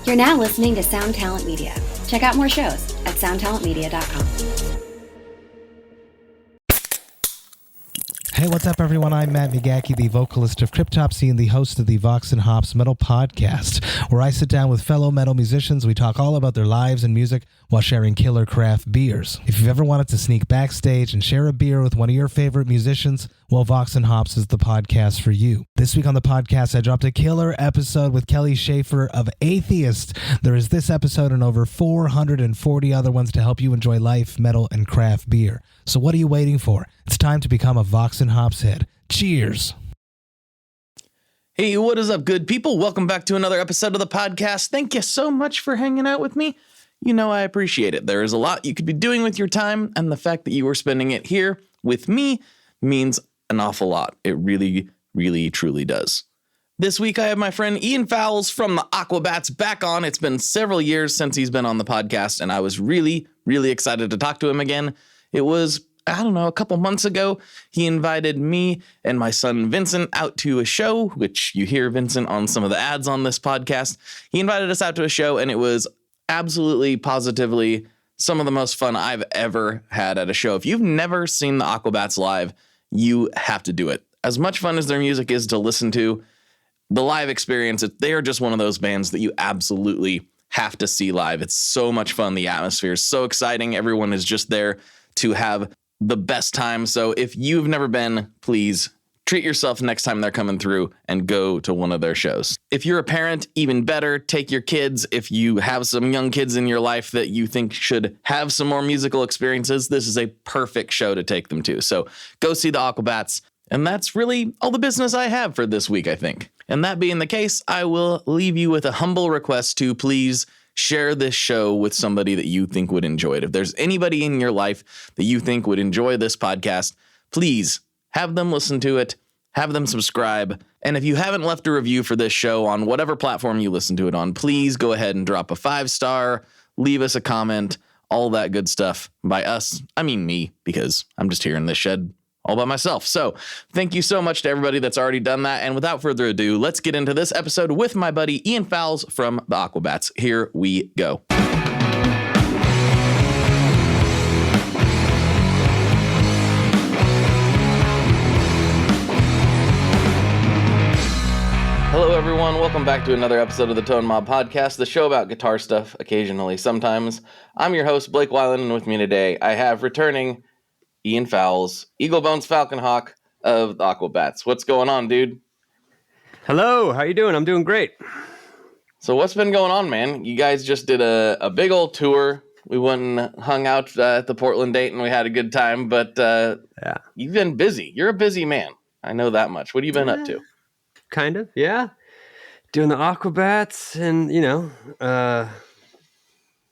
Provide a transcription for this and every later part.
You're now listening to Sound Talent Media. Check out more shows at soundtalentmedia.com. Hey, what's up, everyone? I'm Matt McGachy, the vocalist of Cryptopsy and the host of the Vox and Hops Metal Podcast, where I sit down with fellow metal musicians. We talk all about their lives and music while sharing killer craft beers. If you've ever wanted to sneak backstage and share a beer with one of your favorite musicians, well, Vox and Hops is the podcast for you. This week on the podcast, I dropped a killer episode with Kelly Schaefer of Atheist. There is this episode and over 440 other ones to help you enjoy life, metal, and craft beer. So what are you waiting for? It's time to become a Vox and Hops head. Cheers. Hey, what is up, good people? Welcome back to another episode of the podcast. Thank you so much for hanging out with me. You know I appreciate it. There is a lot you could be doing with your time, and the fact that you are spending it here with me means an awful lot. It really, really, truly does. This week, I have my friend Ian Fowles from the Aquabats back on. It's been several years since he's been on the podcast, and I was really, really excited to talk to him again. It was, I don't know, a couple months ago. He invited me and my son Vincent out to a show, which you hear Vincent on some of the ads on this podcast. He invited us out to a show, and it was absolutely, positively some of the most fun I've ever had at a show. If you've never seen the Aquabats live, you have to do it. As much fun as their music is to listen to, the live experience, they are just one of those bands that you absolutely have to see live. It's so much fun. The atmosphere is so exciting. Everyone is just there to have the best time. So if you've never been, please treat yourself next time they're coming through and go to one of their shows. If you're a parent, even better, take your kids. If you have some young kids in your life that you think should have some more musical experiences, this is a perfect show to take them to. So go see the Aquabats. And that's really all the business I have for this week, I think. And that being the case, I will leave you with a humble request to please share this show with somebody that you think would enjoy it. If there's anybody in your life that you think would enjoy this podcast, please have them listen to it, have them subscribe. And if you haven't left a review for this show on whatever platform you listen to it on, please go ahead and drop a 5-star, leave us a comment, all that good stuff. By us, I mean me, because I'm just here in this shed all by myself. So thank you so much to everybody that's already done that. And without further ado, let's get into this episode with my buddy Ian Fowles from the Aquabats. Here we go. Hello, everyone. Welcome back to another episode of the Tone Mob Podcast, the show about guitar stuff, occasionally, sometimes. I'm your host, Blake Weiland, and with me today, I have returning Ian Fowles, Eaglebones Falconhawk of the Aquabats. What's going on, dude? Hello, how you doing? I'm doing great. So what's been going on, man? You guys just did a big old tour. We went and hung out at the Portland date, and we had a good time, but yeah, you've been busy. You're a busy man. I know that much. What have you been up to? Kind of, yeah. Doing the Aquabats, and, you know, I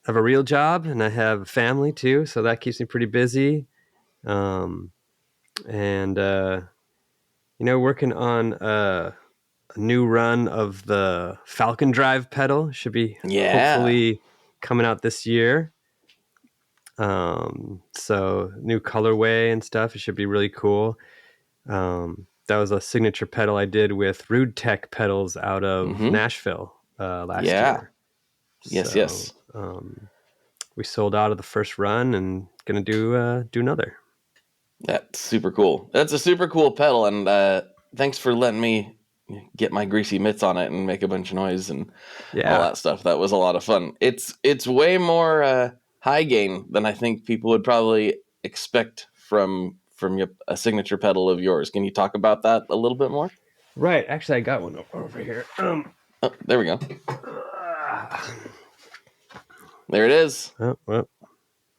have a real job, and I have a family, too, so that keeps me pretty busy. You know, working on a new run of the Falcon Drive pedal. Should be hopefully coming out this year. So new colorway and stuff. It should be really cool. That was a signature pedal I did with RUDETECH pedals out of Nashville last year. Yes. We sold out of the first run and gonna do another. That's super cool. That's a super cool pedal, and thanks for letting me get my greasy mitts on it and make a bunch of noise and all that stuff. That was a lot of fun. It's way more high gain than I think people would probably expect from a signature pedal of yours. Can you talk about that a little bit more? Right. Actually, I got one over here. Oh, there we go. There it is. Oh, well.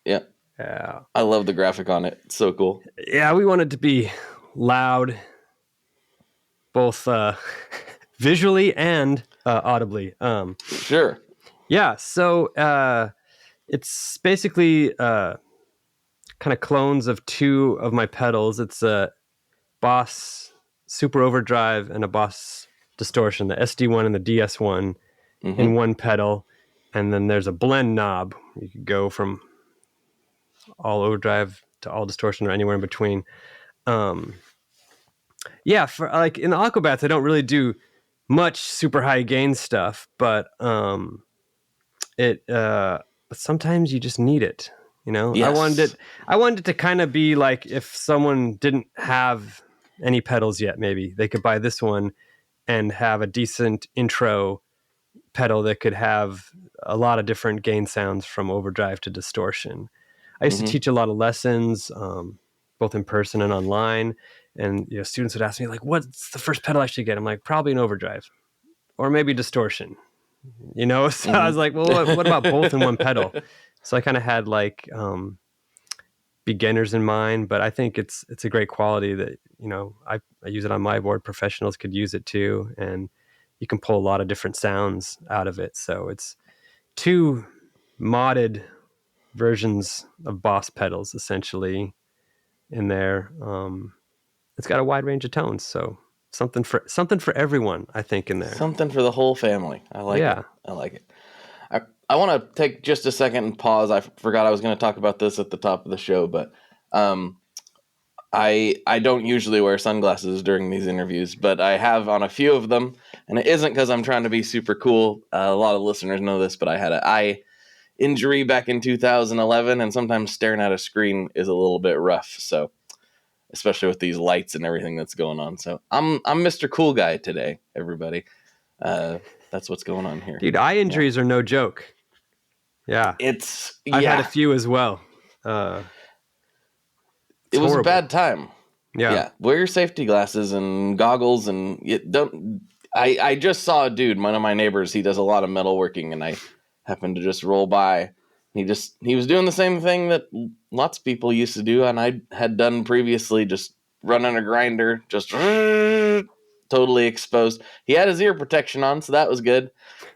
Yeah. Yeah. I love the graphic on it. It's so cool. Yeah, we wanted to be loud, both visually and audibly. Sure. Yeah, so it's basically kind of clones of two of my pedals. It's a Boss Super Overdrive and a Boss Distortion, the SD1 and the DS1 in one pedal. And then there's a blend knob. You could go from all overdrive to all distortion or anywhere in between. Yeah, for like in the Aquabats, I don't really do much super high gain stuff, but but sometimes you just need it, you know. Yes. I wanted it to kind of be like if someone didn't have any pedals yet, maybe they could buy this one and have a decent intro pedal that could have a lot of different gain sounds from overdrive to distortion. I used to teach a lot of lessons, both in person and online. And, you know, students would ask me like, what's the first pedal I should get? I'm like, probably an overdrive or maybe distortion, you know? So I was like, well, what about both in one pedal? So I kind of had like beginners in mind, but I think it's a great quality that, you know, I use it on my board. Professionals could use it too. And you can pull a lot of different sounds out of it. So it's 2 modded versions of Boss pedals essentially in there. It's got a wide range of tones. So something for everyone, I think, in there. Something for the whole family. I like it. I like it. I want to take just a second and pause. I forgot I was going to talk about this at the top of the show, but I don't usually wear sunglasses during these interviews, but I have on a few of them, and it isn't because I'm trying to be super cool. A lot of listeners know this, but I had an eye injury back in 2011, and sometimes staring at a screen is a little bit rough. So, especially with these lights and everything that's going on. So I'm Mr. Cool Guy today, everybody. That's what's going on here. Dude, eye injuries are no joke. Yeah. I've had a few as well. It was horrible. A bad time. Yeah. Wear your safety glasses and goggles, and I just saw a dude, one of my neighbors, he does a lot of metalworking, and I happened to just roll by. He was doing the same thing that lots of people used to do, and I had done previously, just running a grinder, just totally exposed. He had his ear protection on, so that was good,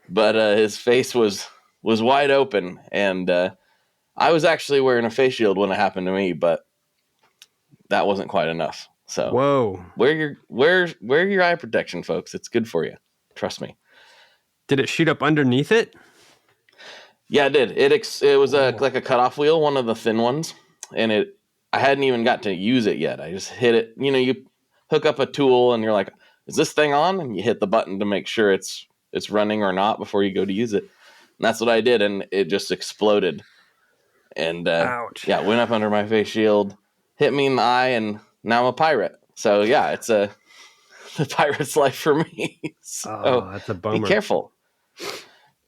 but his face was wide open, and I was actually wearing a face shield when it happened to me, but that wasn't quite enough. So whoa, wear your eye protection, folks. It's good for you. Trust me. Did it shoot up underneath it? Yeah, it did. It was like a cutoff wheel, one of the thin ones, and I hadn't even got to use it yet. I just hit it. You know, you hook up a tool, and you're like, "Is this thing on?" And you hit the button to make sure it's running or not before you go to use it. And that's what I did, and it just exploded. And ouch. Yeah, went up under my face shield, hit me in the eye, and now I'm a pirate. So yeah, it's the pirate's life for me. So that's a bummer. Be careful.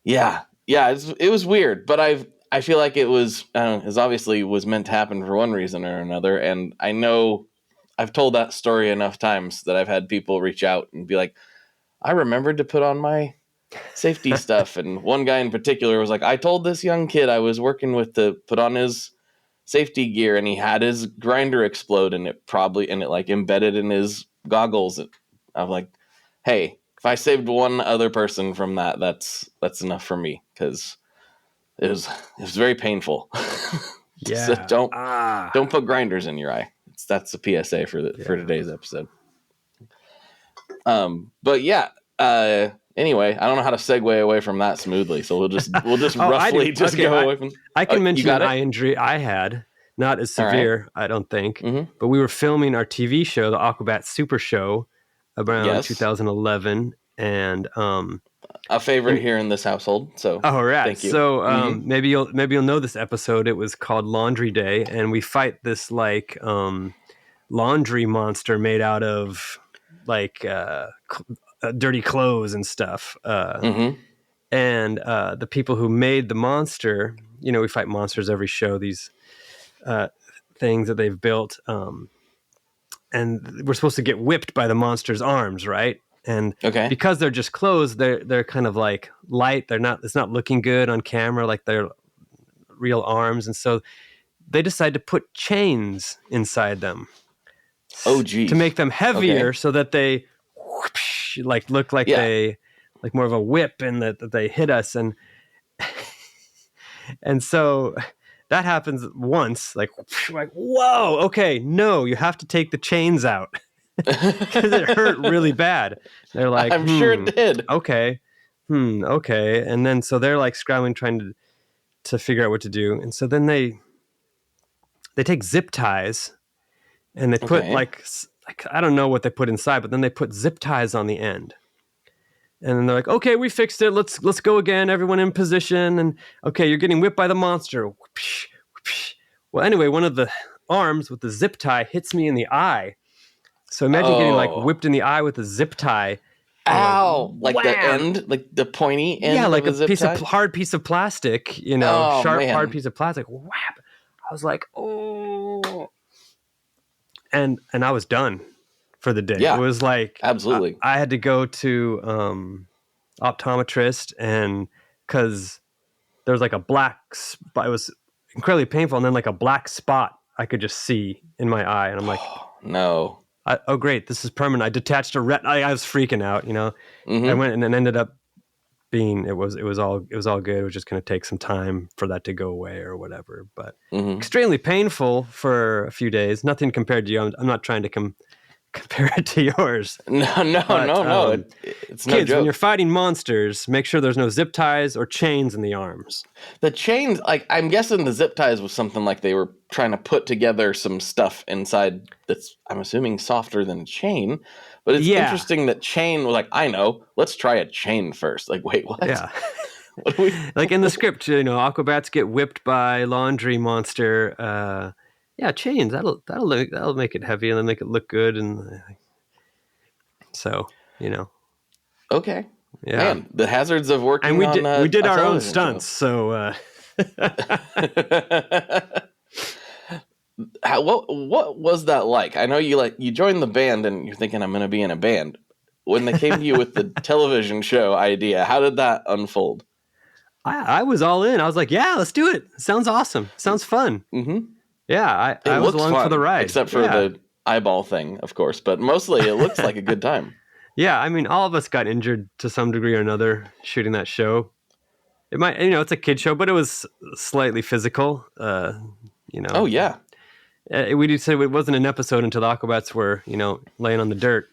Yeah, it was weird, but I feel like it was obviously was meant to happen for one reason or another, and I know I've told that story enough times that I've had people reach out and be like, I remembered to put on my safety stuff. And one guy in particular was like, I told this young kid I was working with to put on his safety gear, and he had his grinder explode, and it like embedded in his goggles. I'm like, hey, if I saved one other person from that, that's enough for me, because it was very painful. Yeah. So don't put grinders in your eye. That's the PSA for today's episode. But yeah. Anyway, I don't know how to segue away from that smoothly, so we'll just roughly go away from. I can mention an eye injury I had, not as severe, right. I don't think, but we were filming our TV show, the Aquabats Super Show, around 2011, and a favorite here in this household. So right, thank you. So maybe you'll know this episode. It was called Laundry Day, and we fight this like laundry monster made out of like dirty clothes and stuff. And the people who made the monster, you know, we fight monsters every show, these things that they've built. And we're supposed to get whipped by the monster's arms, right? And because they're just clothes, they're kind of like light. It's not looking good on camera like they're real arms. And so they decide to put chains inside them. Oh, geez. To make them heavier so that they like look like they like more of a whip, and that they hit us, and so that happens once, like whoa, okay, no, you have to take the chains out because it hurt really bad. They're like, I'm sure it did. Okay, and then so they're like scrambling trying to figure out what to do, and so then they take zip ties and they put like I don't know what they put inside, but then they put zip ties on the end. And then they're like, okay, we fixed it. Let's go again. Everyone in position. And okay, you're getting whipped by the monster. Whoopsh, whoopsh. Well, anyway, one of the arms with the zip tie hits me in the eye. So imagine getting like whipped in the eye with a zip tie. Ow! Like the wham! end, like the pointy end. Yeah, like of a hard piece of plastic. Hard piece of plastic. Whap! I was like, oh, and I was done for the day. Yeah, it was like absolutely. I had to go to optometrist, and because there was like a black spot, it was incredibly painful, and then like a black spot I could just see in my eye, and I'm like, no. Oh great, this is permanent. I detached a I was freaking out, Mm-hmm. I went and it ended up being it was all good. It was just going to take some time for that to go away or whatever, but extremely painful for a few days. Nothing compared to you. I'm not trying to compare it to yours. No. It's no kids, joke. when you're fighting monsters, make sure there's no zip ties or chains in the arms. The chains, like I'm guessing the zip ties was something like they were trying to put together some stuff inside that's, I'm assuming, softer than a chain. But it's interesting that chain was like, I know, let's try a chain first. Like, wait, what? Yeah. What do we... Like in the script, Aquabats get whipped by laundry monster. Yeah, chains. That'll make it heavy and then make it look good, and so Okay. Yeah. Man, the hazards of working. And we did our own stunts. Show. So. What was that like? I know you joined the band and you're thinking I'm going to be in a band. When they came to you with the television show idea, how did that unfold? I was all in. I was like, yeah, let's do it. Sounds awesome. Sounds fun. Mm-hmm. Yeah, I was along for the ride. Except for the eyeball thing, of course. But mostly it looks like a good time. Yeah, I mean, all of us got injured to some degree or another shooting that show. It might, it's a kid show, but it was slightly physical. Oh, yeah. We did say it wasn't an episode until the Aquabats were, laying on the dirt.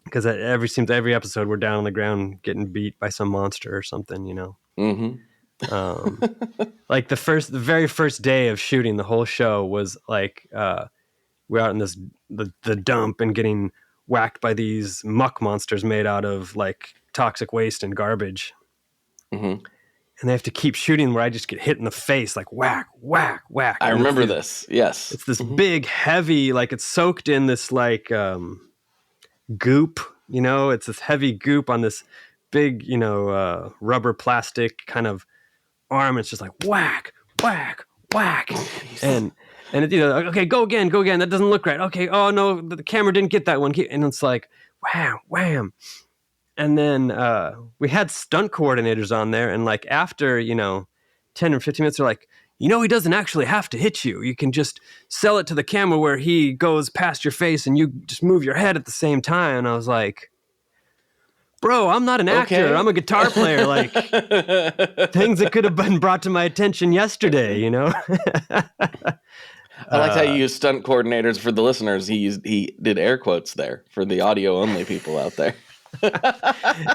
Because every episode we're down on the ground getting beat by some monster or something, Mm-hmm. Like the very first day of shooting the whole show was like we're out in the dump and getting whacked by these muck monsters made out of like toxic waste and garbage. Mm-hmm. And they have to keep shooting where I just get hit in the face, like whack, whack, whack. I remember this. Yes. It's this big, heavy, like it's soaked in this like goop, it's this heavy goop on this big, rubber plastic kind of arm. It's just like whack, whack, whack. And it, okay, go again. That doesn't look right. Okay. Oh no, the camera didn't get that one. And it's like, wham, wham. And then we had stunt coordinators on there. And like after, 10 or 15 minutes, they're like, he doesn't actually have to hit you. You can just sell it to the camera where he goes past your face and you just move your head at the same time. And I was like, bro, I'm not an actor. Okay. I'm a guitar player. Like things that could have been brought to my attention yesterday, I liked how you use stunt coordinators for the listeners. He did air quotes there for the audio only people out there.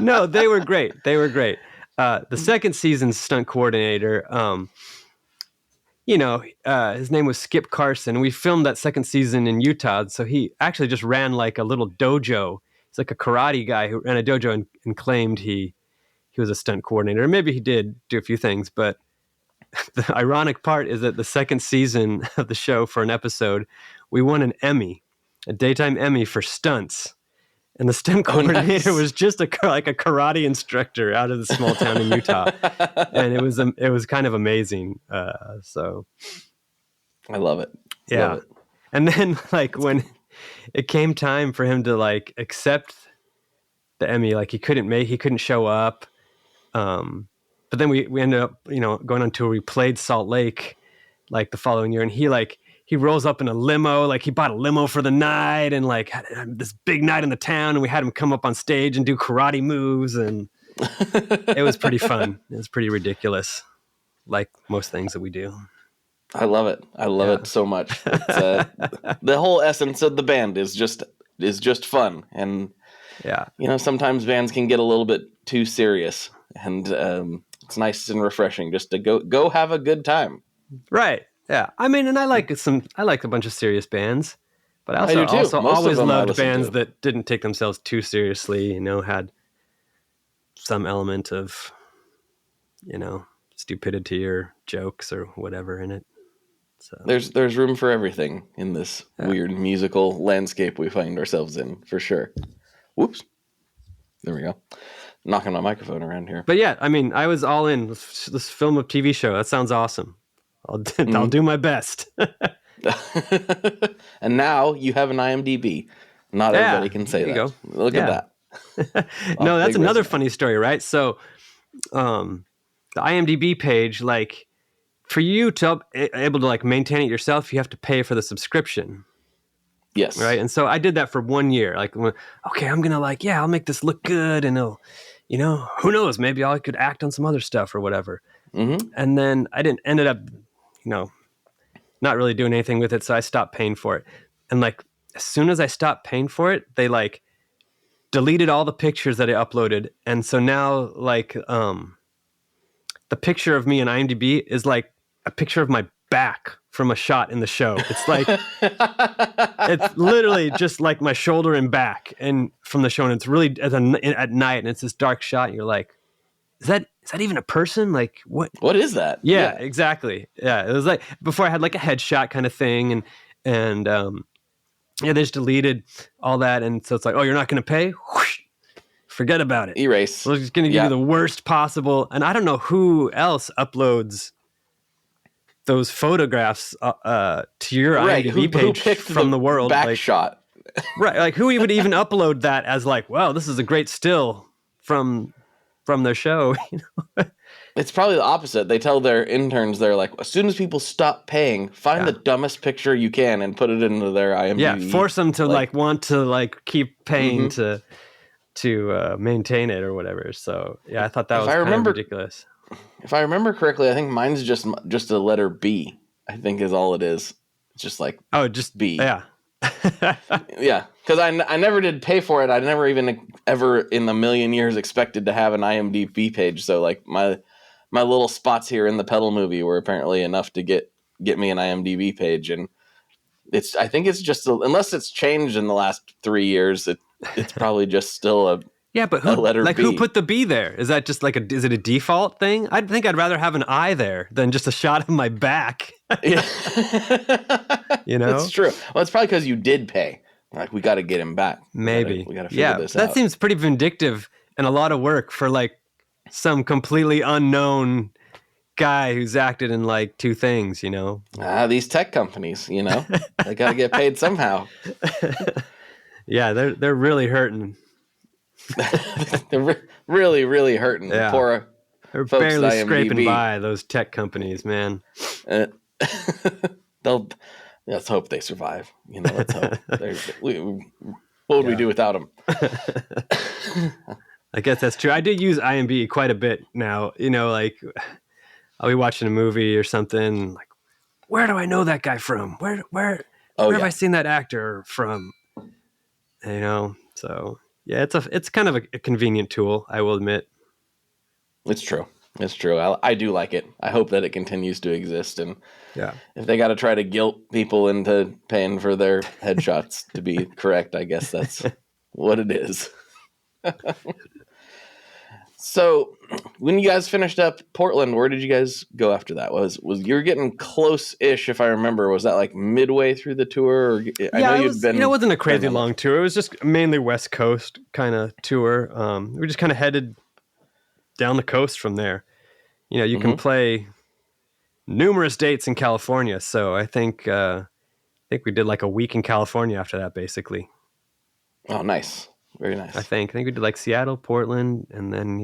No, they were great. The second season's stunt coordinator, his name was Skip Carson. We filmed that second season in Utah. So he actually just ran like a little dojo. He's like a karate guy who ran a dojo and claimed he was a stunt coordinator. Maybe he did do a few things, but the ironic part is that the second season of the show for an episode, we won an Emmy, a daytime Emmy for stunts. And the stunt coordinator was just a karate instructor out of the small town in Utah. And it was kind of amazing. So I love it. Yeah. Love it. And then like when it came time for him to like accept the Emmy, like he couldn't show up. But then we ended up, going on tour. We played Salt Lake like the following year, and he rolls up in a limo, like he bought a limo for the night and like had this big night in the town, and we had him come up on stage and do karate moves, and it was pretty fun. It was pretty ridiculous, like most things that we do. I love it. I love it so much. It's, the whole essence of the band is just fun, and sometimes bands can get a little bit too serious, and it's nice and refreshing just to go have a good time. Right. Yeah. I mean, and I like a bunch of serious bands, but I do too. also Most always of them I loved listen bands to. that didn't take themselves too seriously, had some element of, stupidity or jokes or whatever in it. So There's room for everything in this weird musical landscape we find ourselves in, for sure. Whoops. There we go. Knocking my microphone around here. But yeah, I mean, I was all in this film of TV show. That sounds awesome. I'll do my best. And now you have an IMDb. Not everybody can say that. Go. Look at that. No, that's another funny story, right? So, the IMDb page, like, for you to able to like maintain it yourself, you have to pay for the subscription. Yes. Right. And so I did that for 1 year. Like, okay, I'm going to I'll make this look good. And it'll, who knows, maybe I could act on some other stuff or whatever. Mm-hmm. And then I ended up, not really doing anything with it. So I stopped paying for it. And like, as soon as I stopped paying for it, they like deleted all the pictures that I uploaded. And so now like, the picture of me in IMDb is like a picture of my back from a shot in the show. It's like, it's literally just like my shoulder and back and from the show. And it's really at night and it's this dark shot. And you're like, is that even a person? Like what is that? Yeah, exactly. Yeah. It was like before I had like a headshot kind of thing. And they just deleted all that. And so it's like, oh, you're not going to pay? Whoosh, forget about it. Erase. So it's going to give you the worst possible. And I don't know who else uploads those photographs to your IMDb page from the world. Back shot. Right. Like who would even upload that as like, wow, this is a great still from their show. It's probably the opposite. They tell their interns, they're like, as soon as people stop paying, find the dumbest picture you can and put it into their IMDb. Yeah. Force them to like want to like keep paying to maintain it or whatever. So yeah, I thought that was kind of ridiculous. If I remember correctly, I think mine's just a letter B, I think is all it is. It's just like, just B. Yeah. Yeah. Because I never did pay for it. I never even ever in a million years expected to have an IMDb page. So like my little spots here in the Pedal movie were apparently enough to get me an IMDb page. And I think it's just, unless it's changed in the last 3 years, it's probably just still a but who put the B there? Is that just like is it a default thing? I think I'd rather have an I there than just a shot of my back. Yeah. It's true. Well, it's probably because you did pay. Like, we got to get him back. Maybe. We got to figure this out. That seems pretty vindictive and a lot of work for like some completely unknown guy who's acted in like 2 things, These tech companies, they got to get paid somehow. Yeah, they're really hurting. They're really, really hurting. Yeah. Poor they're folks barely at IMDb. Scraping by, those tech companies, man. Let's hope they survive. Let's hope. What would we do without them? I guess that's true. I do use IMDb quite a bit now. Like I'll be watching a movie or something. Like, where do I know that guy from? Where have I seen that actor from? So. Yeah, it's kind of a convenient tool, I will admit. It's true. It's true. I do like it. I hope that it continues to exist. And if they got to try to guilt people into paying for their headshots to be correct, I guess that's what it is. So when you guys finished up Portland, where did you guys go after that? Was you were getting close-ish, if I remember. Was that like midway through the tour? Or, I know you'd been. It wasn't a crazy long tour. It was just mainly West Coast kind of tour. We just kind of headed down the coast from there. You can play numerous dates in California. So I think we did like a week in California after that, basically. Oh, nice. Very nice. I think we did like Seattle, Portland, and then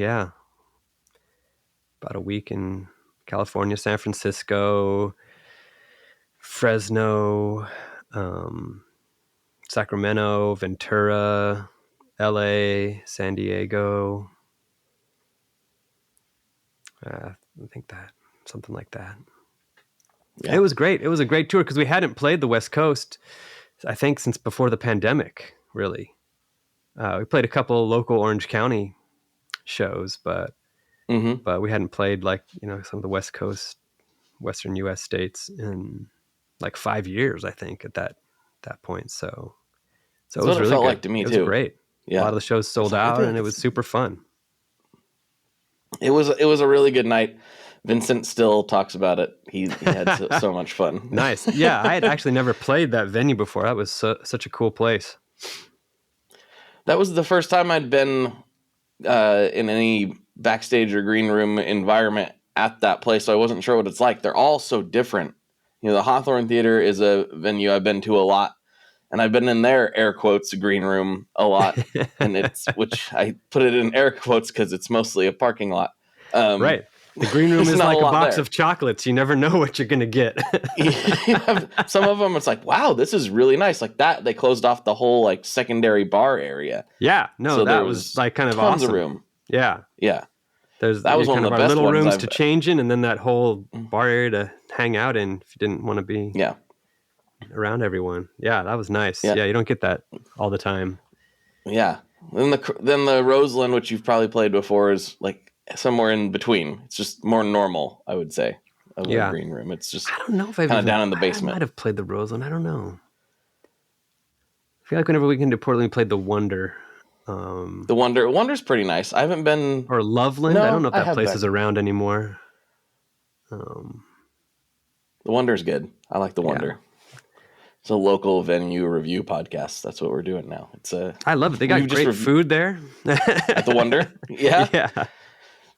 about a week in California, San Francisco, Fresno, Sacramento, Ventura, LA, San Diego. I think something like that. Yeah. It was great. It was a great tour because we hadn't played the West Coast, I think, since before the pandemic, really. We played a couple of local Orange County shows, but we hadn't played like, some of the West Coast, Western U.S. states in like 5 years, I think, at that point. So it was really felt good. Like to me it too. Was great. Yeah. A lot of the shows sold out and it was super fun. It was a really good night. Vincent still talks about it. He had so much fun. Nice. Yeah, I had actually never played that venue before. That was such a cool place. That was the first time I'd been in any backstage or green room environment at that place, so I wasn't sure what it's like. They're all so different. The Hawthorne Theater is a venue I've been to a lot, and I've been in their air quotes green room a lot, and which I put it in air quotes because it's mostly a parking lot. Right. The green room is like a box of chocolates. You never know what you're going to get. Some of them, it's like, wow, this is really nice. Like that, they closed off the whole like secondary bar area. Yeah, no, so that was like kind of tons awesome. Of room. Yeah. That was one of the best little ones rooms to change in, and then that whole bar area to hang out in if you didn't want to be around everyone. Yeah, that was nice. Yeah, you don't get that all the time. Yeah. Then the Roseland, which you've probably played before, is like somewhere in between. It's just more normal, I would say, of a green room. It's just I don't know if I've kind of down in the basement. I might have played the Roseland. I don't know. I feel like whenever we came to Portland, we played the Wonder. The Wonder's pretty nice. I haven't been or Loveland. No, I don't know if that place been. is around anymore. The Wonder's good. I like the Wonder. Yeah. It's a local venue review podcast. That's what we're doing now. I love it. They got great food there at the Wonder. Yeah. Yeah.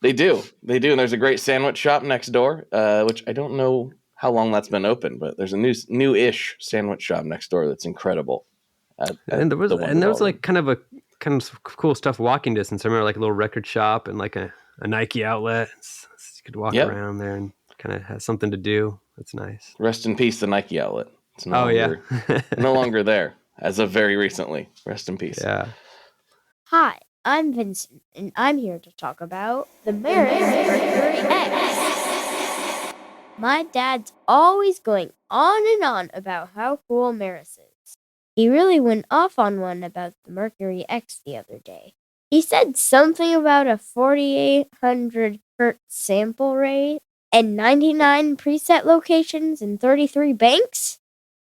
They do. And there's a great sandwich shop next door, which I don't know how long that's been open, but there's a new-ish sandwich shop next door that's incredible. And there was like kind of cool stuff walking distance. I remember like a little record shop and like a Nike outlet. You could walk around there and kind of have something to do. That's nice. Rest in peace, the Nike outlet. It's no longer there as of very recently. Rest in peace. Yeah. Hi, I'm Vincent, and I'm here to talk about the Maris Mercury X. My dad's always going on and on about how cool Maris is. He really went off on one about the Mercury X the other day. He said something about a 4,800 hertz sample rate and 99 preset locations and 33 banks,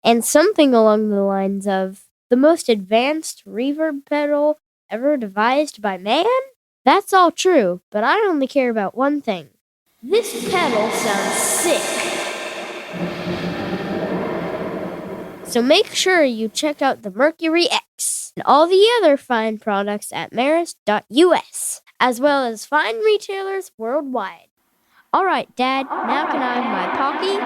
and something along the lines of the most advanced reverb pedal ever devised by man? That's all true, but I only care about one thing. This pedal sounds sick. So make sure you check out the Mercury X and all the other fine products at maris.us, as well as fine retailers worldwide. All right, Dad, now can I have my Pocky?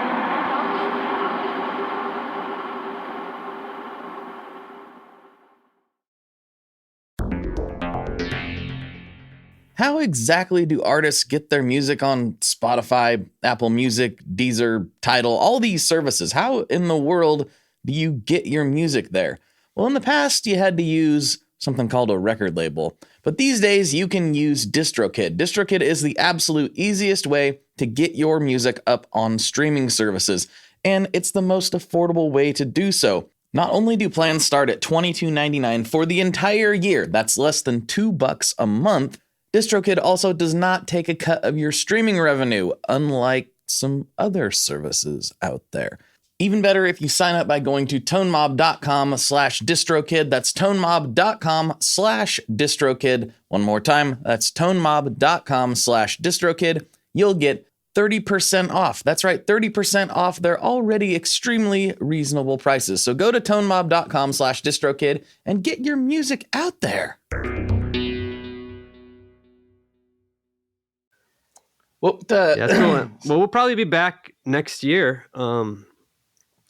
How exactly do artists get their music on Spotify, Apple Music, Deezer, Tidal, all these services? How in the world do you get your music there? Well, in the past, you had to use something called a record label. But these days, you can use DistroKid. DistroKid is the absolute easiest way to get your music up on streaming services, and it's the most affordable way to do so. Not only do plans start at $22.99 for the entire year, that's less than $2 a month, DistroKid also does not take a cut of your streaming revenue, unlike some other services out there. Even better if you sign up by going to tonemob.com/distrokid. That's tonemob.com/distrokid. One more time, that's tonemob.com/distrokid. You'll get 30% off. That's right, 30% off their already extremely reasonable prices. So go to tonemob.com/distrokid and get your music out there. Well, that's cool. Well, we'll probably be back next year.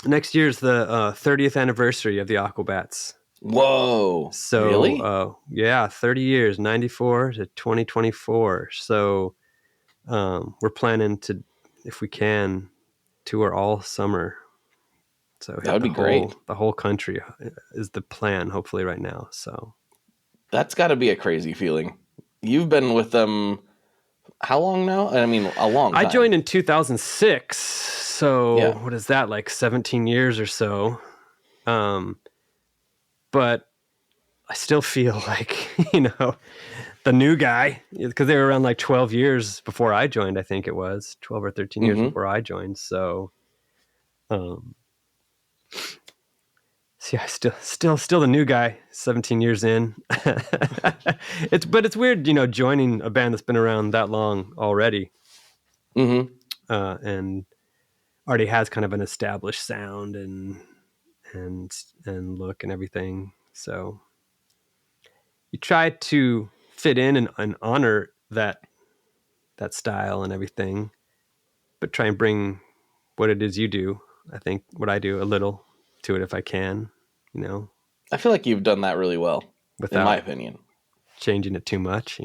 Next year's the 30th anniversary of the Aquabats. Whoa. So, really? 30 years, 94 to 2024. So we're planning to, if we can, tour all summer. So that would be great. The whole country is the plan, hopefully, right now. So that's got to be a crazy feeling. You've been with them how long now? I mean, a long time. I joined in 2006. So What is that, like 17 years or so? But I still feel like, the new guy, because they were around like 12 years before I joined, I think it was 12 or 13 years before I joined. So See, I still the new guy, 17 years in. It's weird, joining a band that's been around that long already. Mm-hmm. And already has kind of an established sound and look and everything. So you try to fit in and honor that style and everything, but try and bring what it is you do. I think what I do a little to it if I can, I feel like you've done that really well, without in my opinion. changing it too much,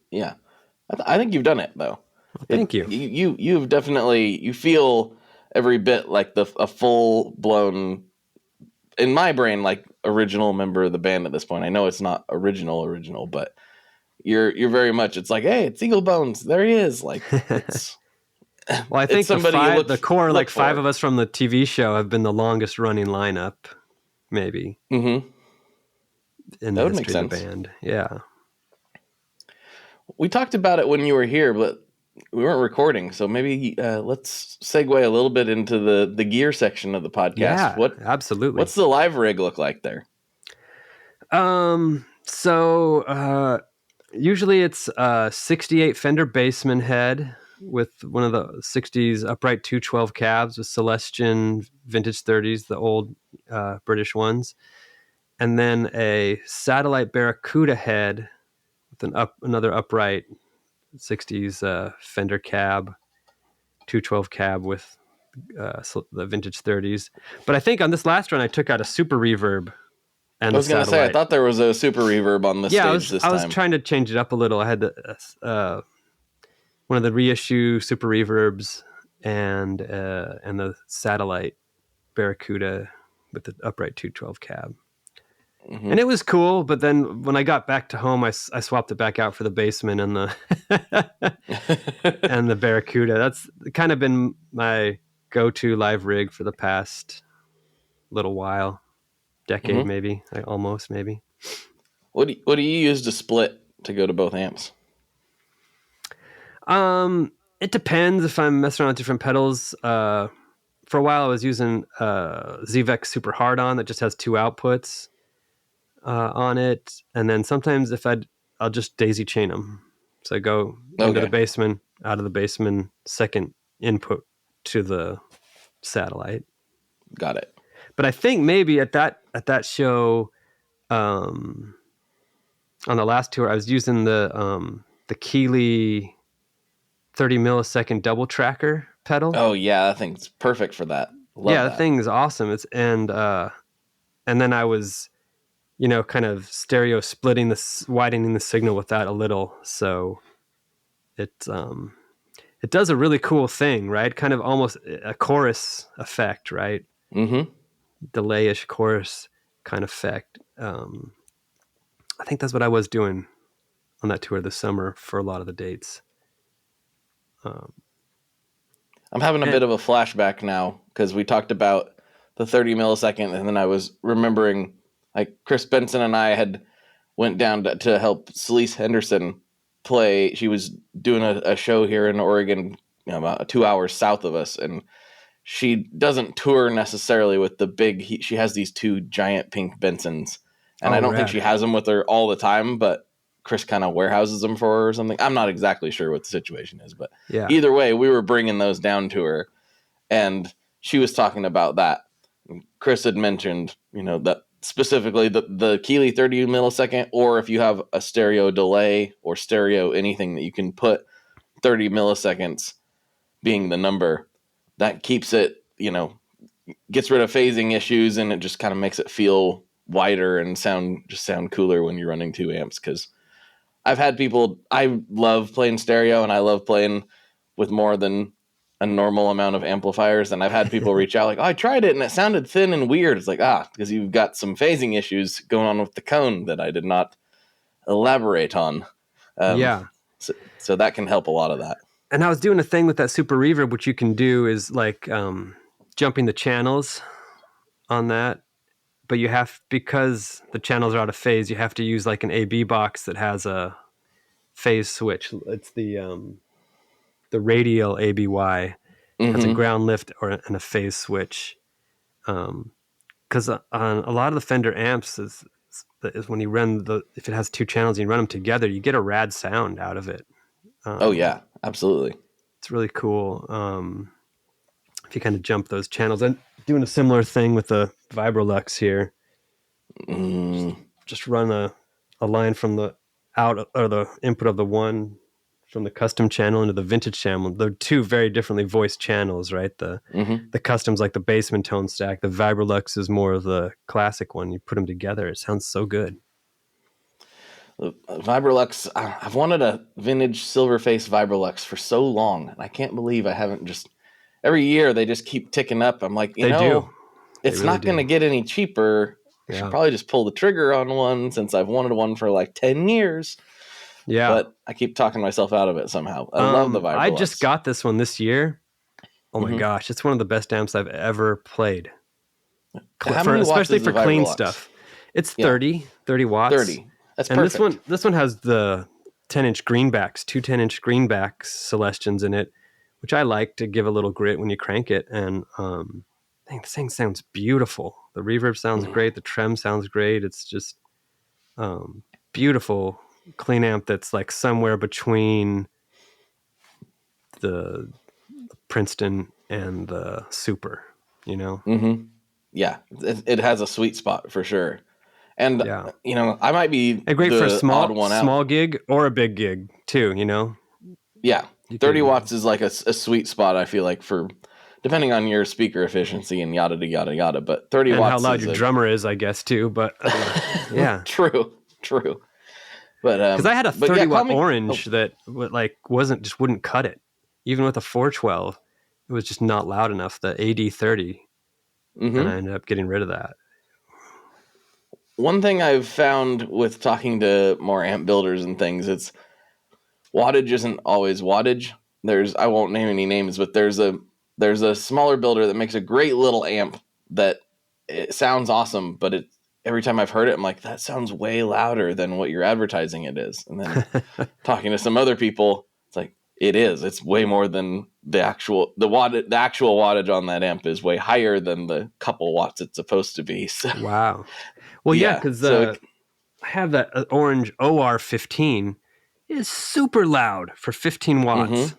Yeah. I think you've done it, though. Thank you. You've definitely, you feel every bit like a full-blown, in my brain, like original member of the band at this point. I know it's not original, but you're very much, it's like, hey, it's Eaglebones. There he is. Like, it's... Well, I think the core, like for. 5 of us from the TV show have been the longest running lineup, maybe. Mm-hmm. In that the would make history of sense. the band. Yeah. We talked about it when you were here, but we weren't recording. So maybe let's segue a little bit into the gear section of the podcast. Yeah, absolutely. What's the live rig look like there? So usually it's a 68 Fender Bassman head with one of the 60s upright 212 cabs with Celestion vintage 30s, the old British ones. And then a satellite Barracuda head with another upright 60s Fender cab, 212 cab with the vintage 30s. But I think on this last run, I took out a super reverb. And I was going to say, I thought there was a super reverb on the stage this time. I was trying to change it up a little. I had one of the reissue super reverbs and the satellite Barracuda with the upright 212 cab. Mm-hmm. And it was cool, but then when I got back to home, I swapped it back out for the Bassman and the and the Barracuda. That's kind of been my go-to live rig for the past little while, decade maybe, almost maybe. What do you use to split to go to both amps? It depends if I'm messing around with different pedals. For a while, I was using ZVEX Super Hard-On that just has 2 outputs on it, and then sometimes I'll just daisy chain them. So I go into the Bassman, out of the Bassman, second input to the satellite. Got it. But I think maybe at that show, on the last tour, I was using the Keeley 30 millisecond double tracker pedal. Oh yeah, that thing's perfect for that. Love that. The thing is awesome. And then I was, kind of stereo splitting widening the signal with that a little. So it does a really cool thing, right? Kind of almost a chorus effect, right? Mm-hmm. Delay-ish chorus kind of effect. I think that's what I was doing on that tour this summer for a lot of the dates. I'm having a bit of a flashback now because we talked about the 30 millisecond, and then I was remembering, like, Chris Benson and I had went down to help Celeste Henderson play. She was doing a show here in Oregon, about 2 hours south of us, and she doesn't tour necessarily with the big. She has these 2 giant pink Bensons, and I don't think she has them with her all the time, but Chris kind of warehouses them for her or something. I'm not exactly sure what the situation is, but either way, we were bringing those down to her, and she was talking about that. Chris had mentioned, that specifically the Keeley 30 millisecond, or if you have a stereo delay or stereo anything that you can put 30 milliseconds being the number, that keeps it, gets rid of phasing issues, and it just kind of makes it feel wider and sound cooler when you're running 2 amps. Because I've had people, I love playing stereo and I love playing with more than a normal amount of amplifiers. And I've had people reach out like, oh, I tried it and it sounded thin and weird. It's like, because you've got some phasing issues going on with the cone that I did not elaborate on. So that can help a lot of that. And I was doing a thing with that super reverb, which you can do is like jumping the channels on that. But you have, because the channels are out of phase, you have to use like an AB box that has a phase switch. It's the radial ABY. Has a ground lift and a phase switch. because on a lot of the Fender amps is when you run if it has two channels and you run them together, you get a rad sound out of it. Oh yeah, absolutely. It's really cool. If you kind of jump those channels, and doing a similar thing with the Vibrolux here. Just run a line from the out or the input of the one from the custom channel into the vintage channel. They're two very differently voiced channels, right? The custom's like the Bassman tone stack. The Vibrolux is more of the classic one. You put them together, it sounds so good. The Vibrolux, I've wanted a vintage Silverface Vibrolux for so long, and I can't believe I haven't just... Every year, they just keep ticking up. I'm like, it's really not going to get any cheaper. I should probably just pull the trigger on one since I've wanted one for like 10 years. Yeah. But I keep talking myself out of it somehow. I love the Vibrolux. I just got this one this year. Oh my gosh, it's one of the best amps I've ever played. Especially for clean stuff. It's 30 watts. 30. That's perfect. And this one has the 10-inch greenbacks, two 10-inch greenbacks Celestions in it, which I like to give a little grit when you crank it. And this thing sounds beautiful. The reverb sounds great. The trem sounds great. It's just beautiful, clean amp that's like somewhere between the Princeton and the Super, you know? Yeah, it has a sweet spot for sure. And, you know, I might be great for a small gig or a big gig too, you know? Yeah, 30 watts is like a sweet spot, I feel like, for depending on your speaker efficiency and yada, yada, yada. But 30 watts how loud your drummer is, I guess, too. But yeah. True. But because I had a 30-watt orange that wouldn't cut it. Even with a 412, it was just not loud enough, the AD30. And I ended up getting rid of that. One thing I've found with talking to more amp builders and things, it's wattage isn't always wattage. I won't name any names, but there's a smaller builder that makes a great little amp that it sounds awesome, but every time I've heard it, I'm like, that sounds way louder than what you're advertising it is. And then talking to some other people, it's like, it's way more than the actual wattage on that amp is way higher than the couple watts it's supposed to be. So. Wow. Well, yeah, because I have that orange OR15. It is super loud for 15 watts.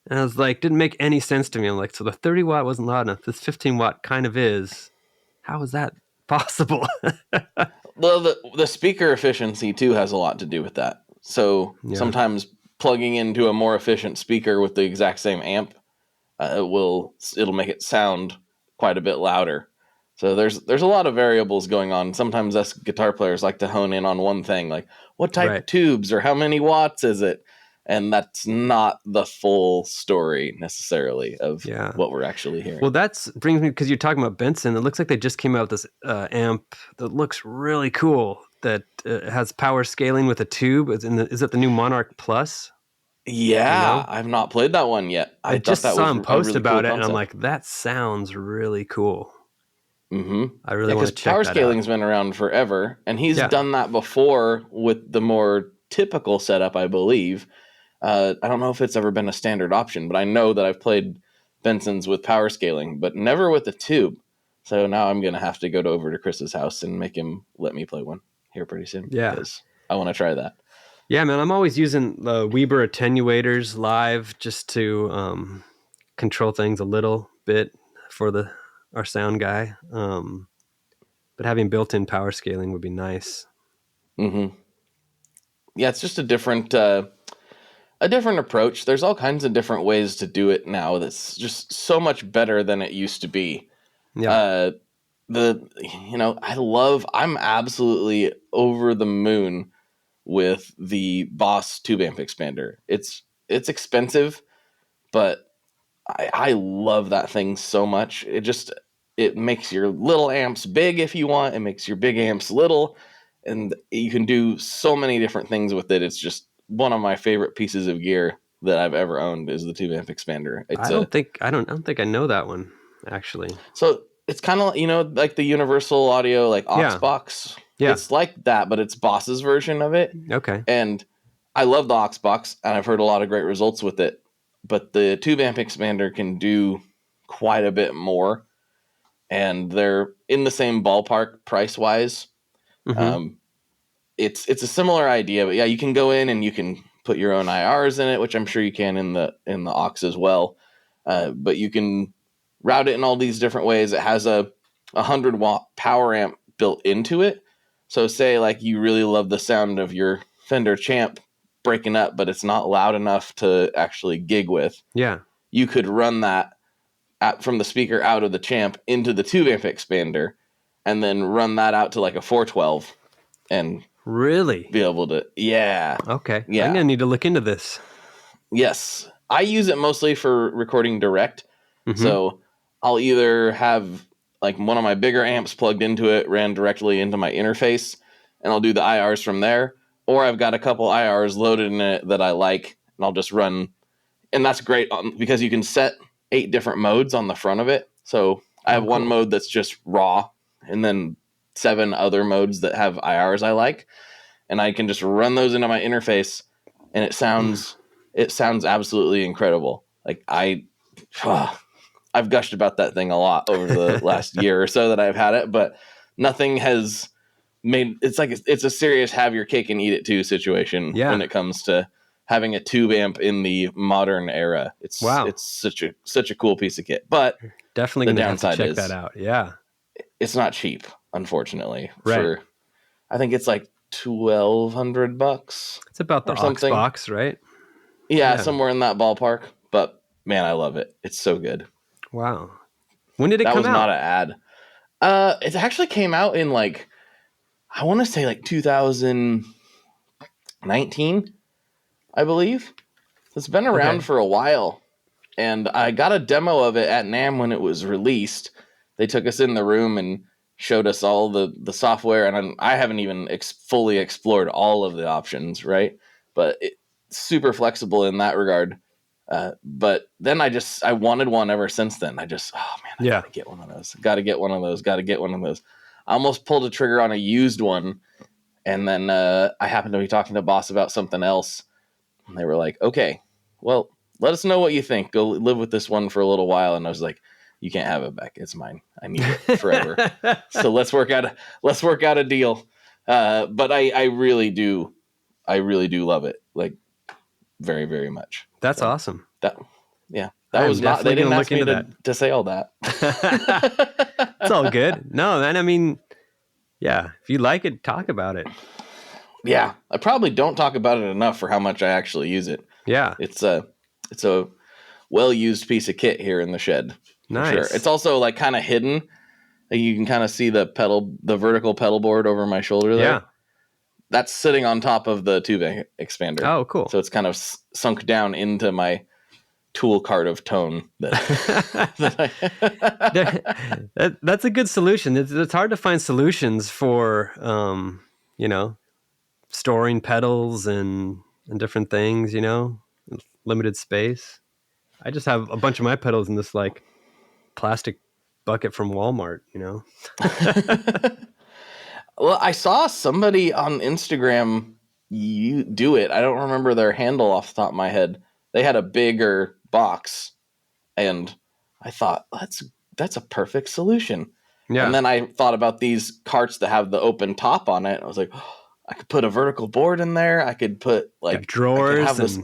And I was like, didn't make any sense to me. I'm like, so the 30 watt wasn't loud enough. This 15 watt kind of is. How is that possible? Well, the speaker efficiency too has a lot to do with that. So sometimes plugging into a more efficient speaker with the exact same amp, it'll make it sound quite a bit louder. So there's a lot of variables going on. Sometimes us guitar players like to hone in on one thing, like what type of tubes or how many watts is it? And that's not the full story necessarily of what we're actually hearing. Well, that brings me, because you're talking about Benson, it looks like they just came out with this amp that looks really cool that has power scaling with a tube. Is it the new Monarch Plus? Yeah, I've not played that one yet. I just saw him post about it, and I'm like, that sounds really cool. I really want to check that out. Power scaling's been around forever, and he's done that before with the more typical setup, I believe. I don't know if it's ever been a standard option, but I know that I've played Bensons with power scaling, but never with a tube. So now I'm going to have to go over to Chris's house and make him let me play one here pretty soon. Yeah. Because I want to try that. Yeah, man, I'm always using the Weber attenuators live just to control things a little bit for our sound guy. But having built-in power scaling would be nice. Yeah, it's just a different approach. There's all kinds of different ways to do it now that's just so much better than it used to be. Yeah. I'm absolutely over the moon with the Boss tube amp expander. It's expensive, but I love that thing so much. It makes your little amps big if you want. It makes your big amps little, and you can do so many different things with it. It's just one of my favorite pieces of gear that I've ever owned is the tube amp expander. I don't think I know that one actually. So it's kind of like the Universal Audio aux box. Yeah, it's like that, but it's Boss's version of it. Okay, and I love the aux box, and I've heard a lot of great results with it. But the tube amp expander can do quite a bit more. and they're in the same ballpark price wise. It's a similar idea, but yeah, you can go in and you can put your own IRs in it, which I'm sure you can in the aux as well. But you can route it in all these different ways. It has a 100-watt power amp built into it. So say like you really love the sound of your Fender Champ breaking up, but it's not loud enough to actually gig with. Yeah. You could run that from the speaker out of the Champ into the tube amp expander and then run that out to like a 412 and really be able to, yeah. Okay. Yeah. I'm going to need to look into this. Yes. I use it mostly for recording direct. So I'll either have like one of my bigger amps plugged into it, ran directly into my interface, and I'll do the IRs from there. Or I've got a couple IRs loaded in it that I like, and I'll just run. And that's great because you can set 8 different modes on the front of it. So I have one mode that's just raw, and then 7 other modes that have IRs I like. And I can just run those into my interface, and it sounds absolutely incredible. Like I've gushed about that thing a lot over the last year or so that I've had it, but nothing has made it's a serious have your cake and eat it too situation when it comes to having a tube amp in the modern era. It's such a cool piece of kit, but definitely going to have to check that out. Yeah. It's not cheap, unfortunately. Right. I think it's like $1,200. It's about the aux box, right? Yeah, somewhere in that ballpark. But man, I love it. It's so good. Wow. When did it come out? That was not an ad. It actually came out in like, I want to say like 2019, I believe. It's been around for a while. And I got a demo of it at NAMM when it was released. They took us in the room and showed us all the software. And I haven't even fully explored all of the options, right? But it's super flexible in that regard. But then I wanted one ever since then. I gotta get one of those. Gotta get one of those. I almost pulled a trigger on a used one. And then I happened to be talking to Boss about something else. And they were like, okay, well, let us know what you think. Go live with this one for a little while. And I was like, you can't have it back. It's mine. I need it forever. So let's work out a deal. But I really do love it. Like very, very much. That's awesome. That was not, they didn't ask me to say all that. It's all good. No, man. I mean, yeah, if you like it, talk about it. Yeah. I probably don't talk about it enough for how much I actually use it. Yeah. It's a well-used piece of kit here in the shed. Nice. Sure. It's also like kind of hidden. You can kind of see the vertical pedal board over my shoulder there. Yeah. That's sitting on top of the tube expander. Oh, cool. So it's kind of sunk down into my tool cart of tone. That's a good solution. It's hard to find solutions for, storing pedals and different things, limited space. I just have a bunch of my pedals in this like plastic bucket from Walmart, Well, I saw somebody on Instagram do it. I don't remember their handle off the top of my head. They had a bigger box, and I thought that's a perfect solution. Yeah. And then I thought about these carts that have the open top on it. I was like, I could put a vertical board in there. I could put like drawers.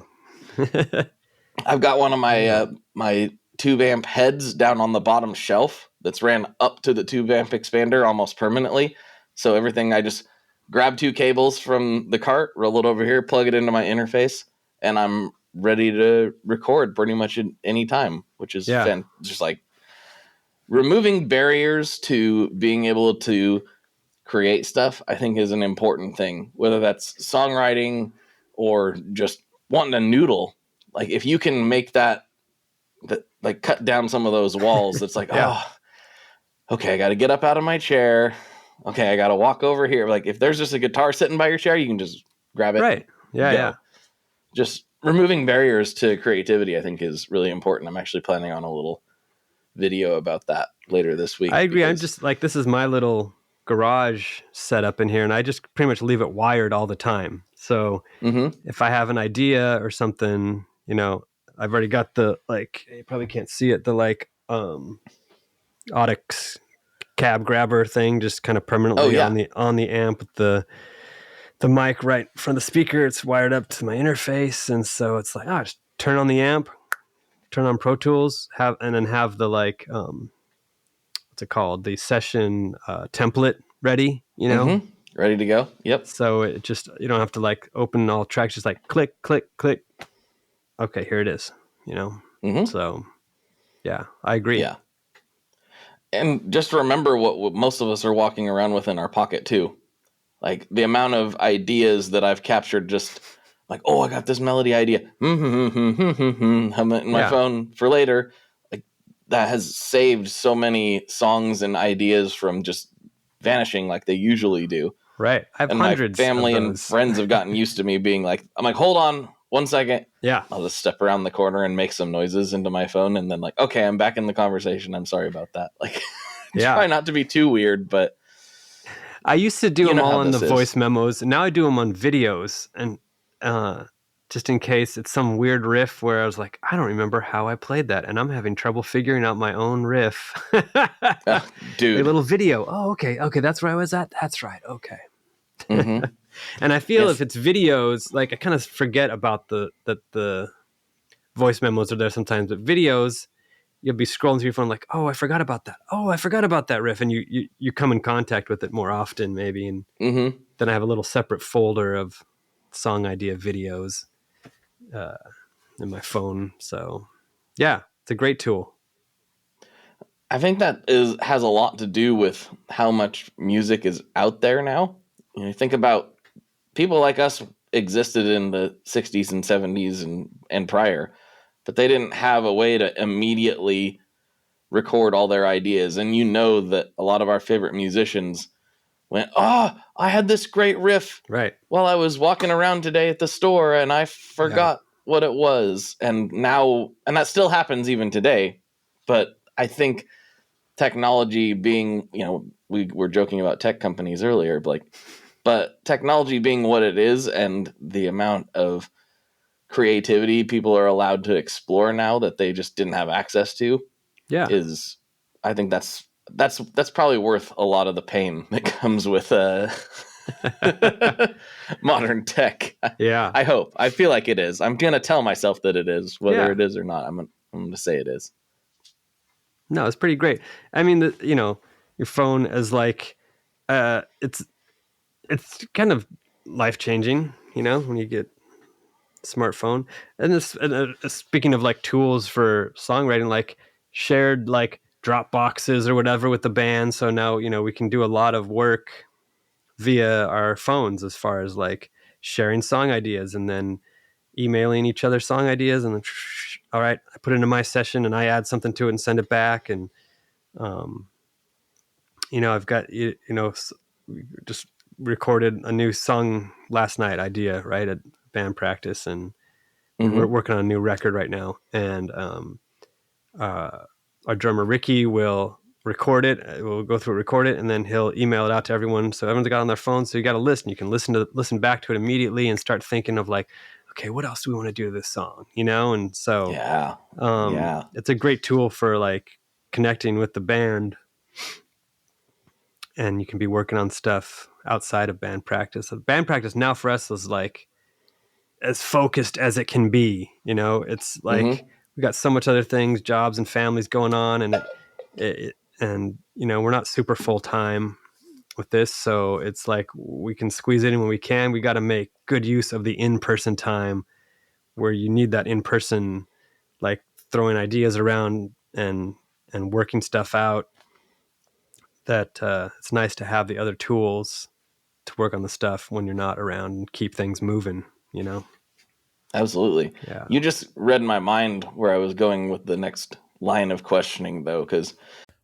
I've got one of my my tube amp heads down on the bottom shelf that's ran up to the tube amp expander almost permanently. So everything, I just grab 2 cables from the cart, roll it over here, plug it into my interface, and I'm ready to record pretty much at any time, which is just like removing barriers to being able to create stuff, I think is an important thing, whether that's songwriting or just wanting to noodle. Like if you can make that like cut down some of those walls, it's like, okay, I got to get up out of my chair. Okay, I got to walk over here. Like if there's just a guitar sitting by your chair, you can just grab it. Right. Yeah. Yeah. Just removing barriers to creativity, I think, is really important. I'm actually planning on a little video about that later this week. I agree. I'm just like, this is my little garage setup in here, and I just pretty much leave it wired all the time. So if I have an idea or something, I've already got the, like, you probably can't see it, the like Audix cab grabber thing, just kind of permanently on the amp with the mic right in front of the speaker. It's wired up to my interface, and so it's like, just turn on the amp, turn on Pro Tools, and then have the like what's it called, the session template ready, ready to go. Yep. So it just, you don't have to like open all tracks, just like click, click, click. Okay, here it is. So yeah, I agree. Yeah. And just remember what most of us are walking around with in our pocket too. Like the amount of ideas that I've captured, just like, I got this melody idea. Hum it in my phone for later. Like that has saved so many songs and ideas from just vanishing like they usually do. Right. I have and hundreds. My family of and friends have gotten used to me being like, I'm like, hold on 1 second. Yeah. I'll just step around the corner and make some noises into my phone. And then like, okay, I'm back in the conversation. I'm sorry about that. Like, try not to be too weird, but I used to do them all on the voice memos. And now I do them on videos. And just in case it's some weird riff where I was like, I don't remember how I played that. And I'm having trouble figuring out my own riff. Dude. A little video. Oh, okay. Okay. That's where I was at. That's right. Okay. Mm-hmm. And I feel if it's videos, like I kind of forget about the voice memos are there sometimes, but videos, you'll be scrolling through your phone like, I forgot about that. I forgot about that riff. And you come in contact with it more often maybe. And then I have a little separate folder of song idea videos in my phone. So yeah, it's a great tool. I think that has a lot to do with how much music is out there now. Think about people like us existed in the 60s and 70s and prior, but they didn't have a way to immediately record all their ideas. And that a lot of our favorite musicians went, I had this great riff while I was walking around today at the store and I forgot what it was. And that still happens even today. But I think technology being, we were joking about tech companies earlier, but technology being what it is and the amount of creativity people are allowed to explore now that they just didn't have access to I think that's probably worth a lot of the pain that comes with modern tech. Yeah. I hope. I feel like it is. I'm going to tell myself that it is, whether it is or not. I'm going to say it is. No, it's pretty great. I mean, your phone is like, it's kind of life-changing, when you get a smartphone. And speaking of like tools for songwriting, like shared like drop boxes or whatever with the band. So now, we can do a lot of work via our phones as far as like sharing song ideas and then emailing each other song ideas. And then, all right, I put it into my session and I add something to it and send it back. And, I've got, just recorded a new song last night idea, right, at band practice, and we're working on a new record right now. And our drummer Ricky will record it. We'll go through, record it, and then he'll email it out to everyone. So everyone's got it on their phone. So you got to listen. You can listen back to it immediately and start thinking of like, okay, what else do we want to do to this song? And so it's a great tool for like connecting with the band. And you can be working on stuff outside of band practice. So band practice now for us is like as focused as it can be. It's like we got so much other things, jobs and families going on, and we're not super full time with this. So it's like we can squeeze it in when we can. We got to make good use of the in-person time where you need that in-person, like throwing ideas around and working stuff out. That it's nice to have the other tools to work on the stuff when you're not around and keep things moving, Absolutely. Yeah. You just read my mind where I was going with the next line of questioning, though, because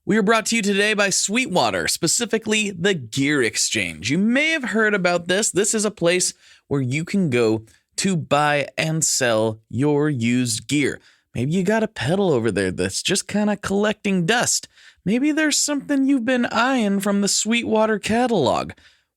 we are brought to you today by Sweetwater, specifically the Gear Exchange. You may have heard about this. This is a place where you can go to buy and sell your used gear. Maybe you got a pedal over there that's just kind of collecting dust. Maybe there's something you've been eyeing from the Sweetwater catalog.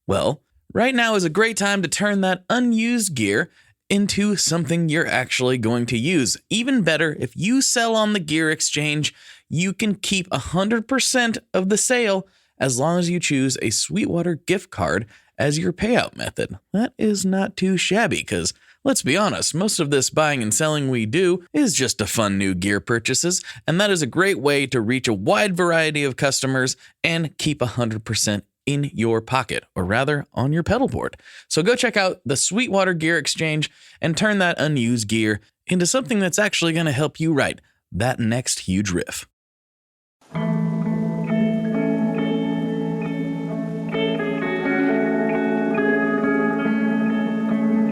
Well, right now is a great time to turn that unused gear into something you're actually going to use. Even better, if you sell on the Gear Exchange, you can keep 100% of the sale as long as you choose a Sweetwater gift card as your payout method. That is not too shabby because, let's be honest, most of this buying and selling we do is just to fund new gear purchases, and that is a great way to reach a wide variety of customers and keep 100% in your pocket, or rather on your pedal board. So go check out the Sweetwater Gear Exchange and turn that unused gear into something that's actually going to help you write that next huge riff.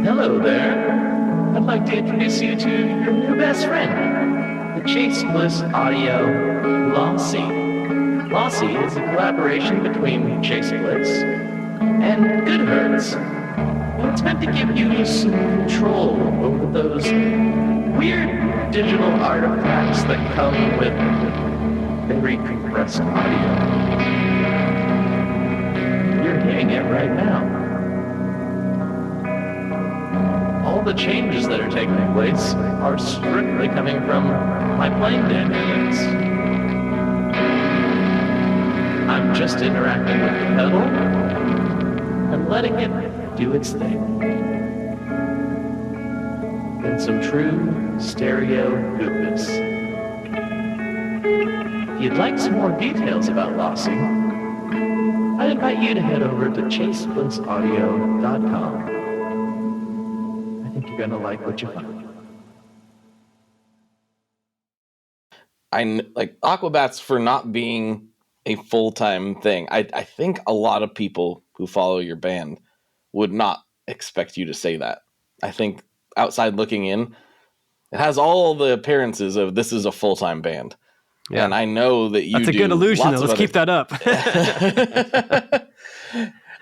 Hello there. I'd like to introduce you to your new best friend, the Chase Bliss Audio Lossy. Lossy is a collaboration between Chase Bliss and Goodhertz. And it's meant to give you some control over those weird digital artifacts that come with very compressed audio. You're hearing it right now. All the changes that are taking place are strictly coming from my playing dynamics. I'm just interacting with the pedal and letting it do its thing. In some true stereo goodness. If you'd like some more details about Lossy, I'd invite you to head over to chaseblinssaudio.com. I think you're going to like what you find. I like Aquabats for not being a full-time thing. I think a lot of people who follow your band would not expect you to say that. I think outside looking in, it has all the appearances of this is a full-time band. Yeah. And I know that you That's a good illusion, though. Let's keep that up.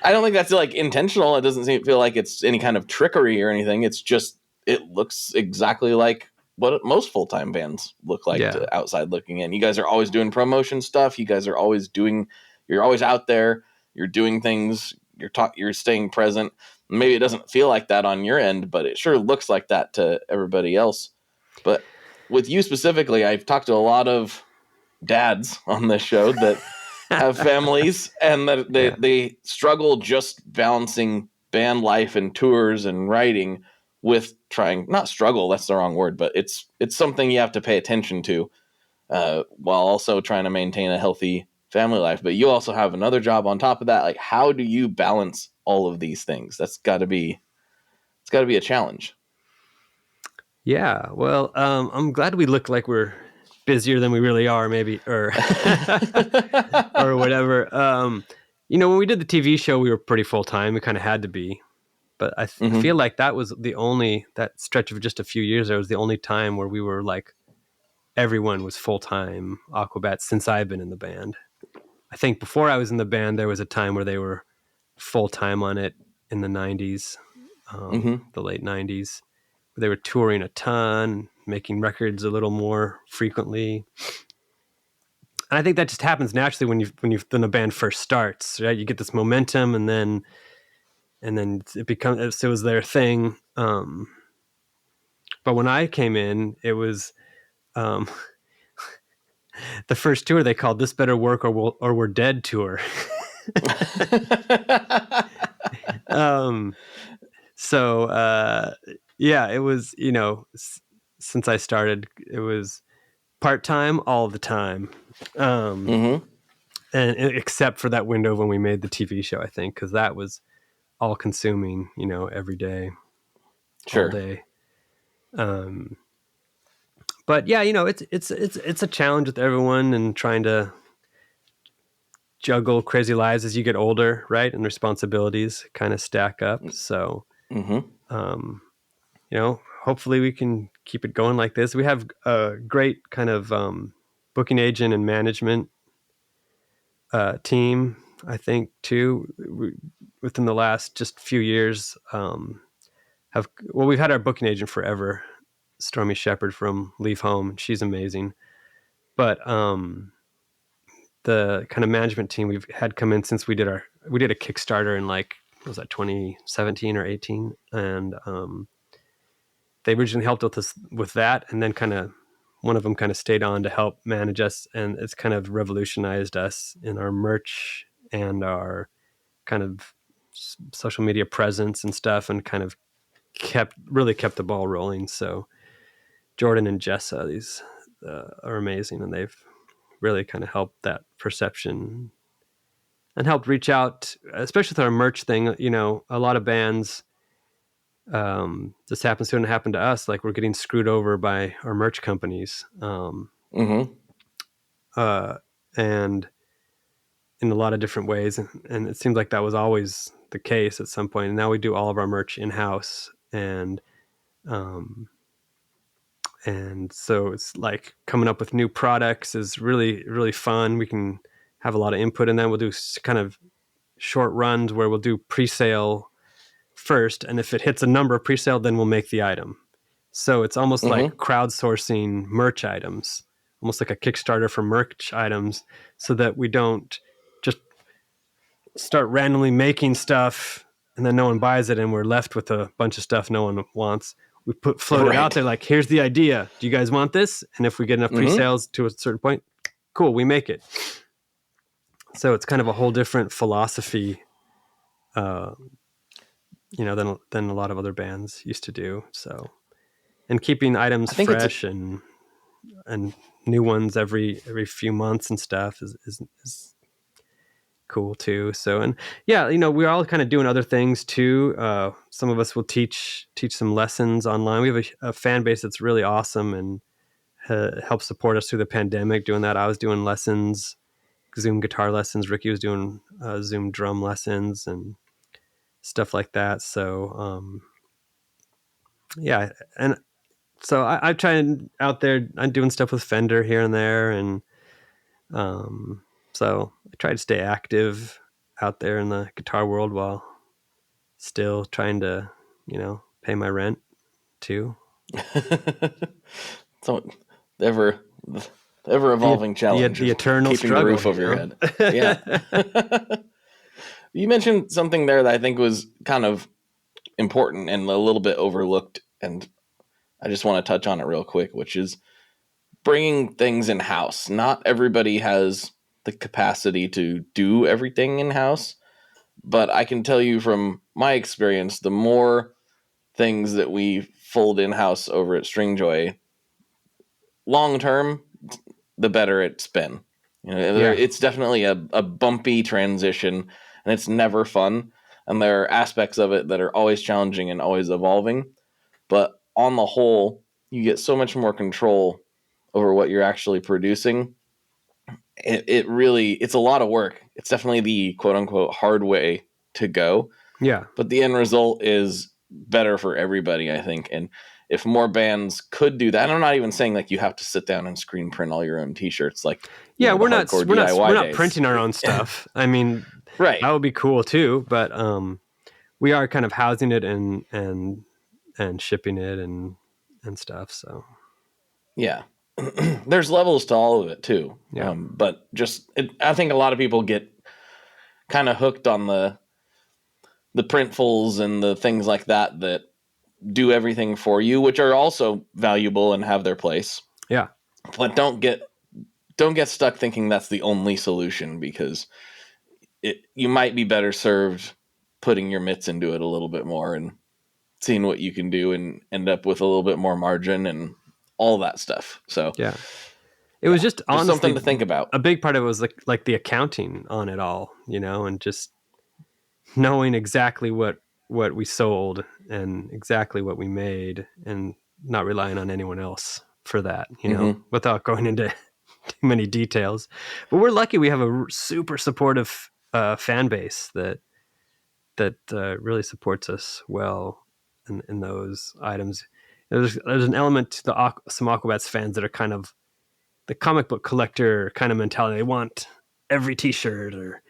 I don't think that's like intentional. It doesn't feel like it's any kind of trickery or anything. It's just, it looks exactly like what most full-time bands look like to outside looking in. You guys are always doing promotion stuff. You guys are always you're always out there. You're doing things. You're staying present. Maybe it doesn't feel like that on your end, but it sure looks like that to everybody else. But with you specifically, I've talked to a lot of dads on this show that have families and that they struggle just balancing band life and tours and writing with not struggle, that's the wrong word, but it's something you have to pay attention to while also trying to maintain a healthy family life. But you also have another job on top of that. Like, how do you balance all of these things? It's got to be a challenge. Yeah, well, I'm glad we look like we're busier than we really are, maybe, or or whatever. When we did the TV show, we were pretty full time. We kind of had to be, but I feel like that was that stretch of just a few years. There was the only time where we were like, everyone was full time Aquabats since I've been in the band. I think before I was in the band, there was a time where they were full time on it in the 90s, the late 90s. They were touring a ton, making records a little more frequently. And I think that just happens naturally when a band first starts, right? You get this momentum and then it was their thing. But when I came in, it was the first tour they called This Better Work or We're Dead tour. It was, since I started, it was part-time all the time. And except for that window when we made the TV show, I think, because that was all consuming, every day, all day. But yeah, it's a challenge with everyone and trying to juggle crazy lives as you get older, right? And responsibilities kind of stack up. So, hopefully we can keep it going like this. We have a great kind of booking agent and management team, I think, too. Within the last just few years, we've had our booking agent forever, Stormy Shepherd from Leave Home. She's amazing. But the kind of management team we've had come in since we did a Kickstarter in what was that, 2017 or 18, and they originally helped us with that, and then one of them kind of stayed on to help manage us, and it's kind of revolutionized us in our merch and our kind of social media presence and stuff, and kind of kept the ball rolling. So Jordan and Jessa, these are amazing, and they've really kind of helped that perception and helped reach out, especially with our merch thing. You know, a lot of bands, this happens to happen to us. Like, we're getting screwed over by our merch companies. And in a lot of different ways. And it seems like that was always the case at some point. And now we do all of our merch in-house. And so it's like coming up with new products is really, really fun. We can have a lot of input in them. We'll do kind of short runs where we'll do pre-sale first. And if it hits a number of pre-sale, then we'll make the item. So it's almost like crowdsourcing merch items, almost like a Kickstarter for merch items, so that we don't just start randomly making stuff and then no one buys it and we're left with a bunch of stuff no one wants. We float it out there like, here's the idea. Do you guys want this? And if we get enough pre-sales to a certain point, cool, we make it. So it's kind of a whole different philosophy, than a lot of other bands used to do. So, and keeping items fresh and new ones every few months and stuff is cool too. So, and yeah, we're all kind of doing other things too. Some of us will teach some lessons online. We have a fan base that's really awesome and helped support us through the pandemic doing that. I was doing lessons, Zoom guitar lessons. Ricky was doing Zoom drum lessons and stuff like that. So, yeah. And so I try out there, I'm doing stuff with Fender here and there. And, so I try to stay active out there in the guitar world while still trying to, pay my rent too. So ever evolving challenge. The eternal keeping struggle, the roof over your head. Yeah. You mentioned something there that I think was kind of important and a little bit overlooked, and I just want to touch on it real quick, which is bringing things in-house. Not everybody has the capacity to do everything in-house, but I can tell you from my experience, the more things that we fold in-house over at Stringjoy, long-term, the better it's been. It's definitely a bumpy transition, and it's never fun. And there are aspects of it that are always challenging and always evolving. But on the whole, you get so much more control over what you're actually producing. It's a lot of work. It's definitely the quote unquote hard way to go. Yeah. But the end result is better for everybody, I think. And if more bands could do that, and I'm not even saying like you have to sit down and screen print all your own t-shirts. Like, we're not printing our own stuff. I mean, right. That would be cool too. But, we are kind of housing it and shipping it and stuff. So yeah. There's levels to all of it too. Yeah. But I think a lot of people get kind of hooked on the printfuls and the things like that do everything for you, which are also valuable and have their place. Yeah. But don't get stuck thinking that's the only solution, because you might be better served putting your mitts into it a little bit more and seeing what you can do and end up with a little bit more margin and all that stuff. So yeah, it was just honestly something to think about. A big part of it was like the accounting on it all, and just knowing exactly what we sold and exactly what we made, and not relying on anyone else for that, without going into too many details. But we're lucky we have a super supportive fan base that really supports us well in those items. There's an element to some Aquabats fans that are kind of the comic book collector kind of mentality. They want every t-shirt or,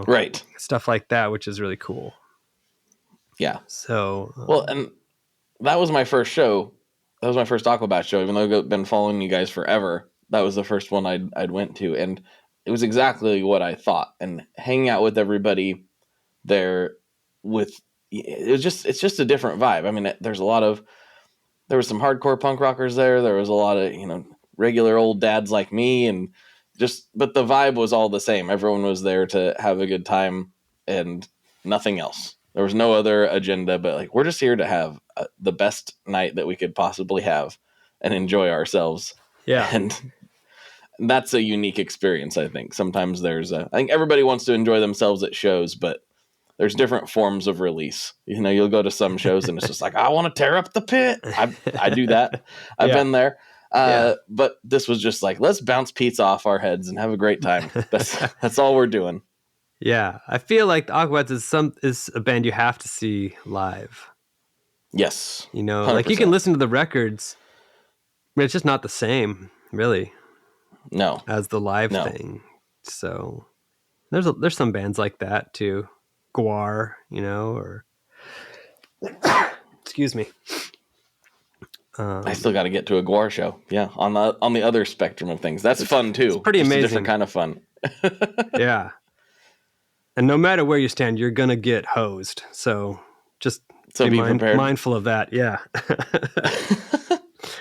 right, stuff like that, which is really cool. Yeah. So, well, and that was my first show. That was my first Aquabats show, even though I've been following you guys forever. That was the first one I'd went to, and it was exactly what I thought. And hanging out with everybody there it's just a different vibe. I mean, there was some hardcore punk rockers there. There was a lot of, regular old dads like me, and but the vibe was all the same. Everyone was there to have a good time and nothing else. There was no other agenda, but like, we're just here to have the best night that we could possibly have and enjoy ourselves. Yeah. And that's a unique experience, I think. Sometimes I think everybody wants to enjoy themselves at shows, but there's different forms of release. You know, you'll go to some shows and it's just like, I want to tear up the pit. I do that. I've been there. But this was just like, let's bounce pizza off our heads and have a great time. That's all we're doing. Yeah. I feel like the Aquabats is a band you have to see live. Yes. You know, 100%. like you can listen to the records, but it's just not the same, really. No. As the live thing. So there's some bands like that too. Guar, you know, or excuse me. I still got to get to a Guar show. Yeah, on the other spectrum of things, that's fun too. It's pretty amazing. A different kind of fun. Yeah, and no matter where you stand, you're gonna get hosed. So just be mindful of that. Yeah.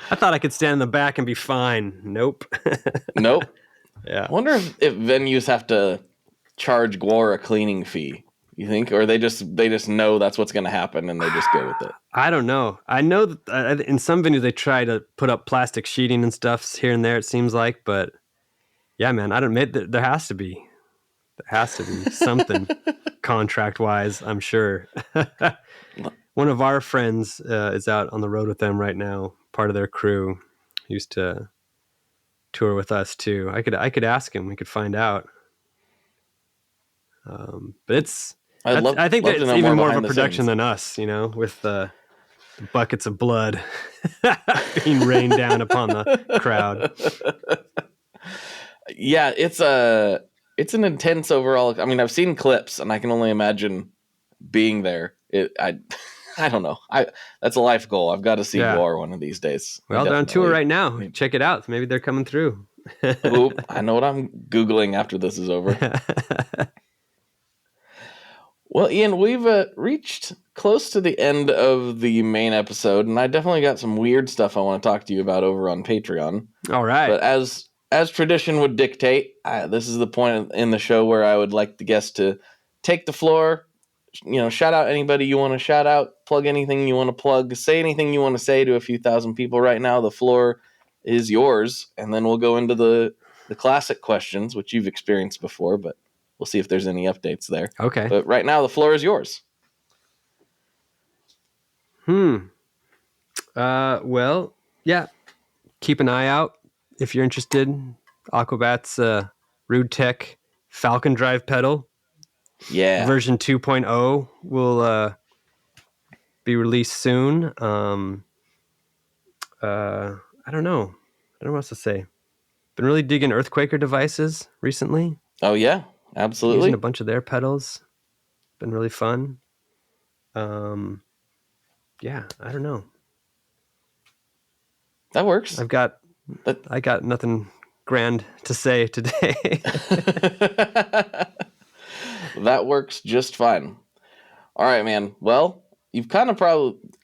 I thought I could stand in the back and be fine. Nope. Nope. Yeah. I wonder if venues have to charge Guar a cleaning fee. You think, or they just know that's what's going to happen and they just go with it? I don't know. I know that in some venues they try to put up plastic sheeting and stuff here and there. It seems like, but yeah, man, I don't admit that there has to be something contract wise. I'm sure. One of our friends is out on the road with them right now. Part of their crew used to tour with us too. I could ask him. We could find out. But I think that it's even more of a production than us, you know, with the buckets of blood being rained down upon the crowd. Yeah, it's an intense overall. I mean, I've seen clips, and I can only imagine being there. I don't know. That's a life goal. I've got to see Guar one of these days. Well, they're on tour right now. Check it out. Maybe they're coming through. Ooh, I know what I'm Googling after this is over. Well, Ian, we've reached close to the end of the main episode, and I definitely got some weird stuff I want to talk to you about over on Patreon. All right. But as tradition would dictate, this is the point in the show where I would like the guests to take the floor, you know, shout out anybody you want to shout out, plug anything you want to plug, say anything you want to say to a few thousand people right now. The floor is yours, and then we'll go into the classic questions, which you've experienced before, but we'll see if there's any updates there. Okay. But right now, the floor is yours. Well, yeah. Keep an eye out if you're interested. Aquabats RUDETECH Falcon Drive pedal. Yeah. Version 2.0 will be released soon. I don't know. I don't know what else to say. Been really digging Earthquaker devices recently. Oh, yeah. Absolutely. Using a bunch of their pedals. Been really fun. Yeah, I don't know. That works. I got nothing grand to say today. That works just fine. All right, man. Well, you've kind of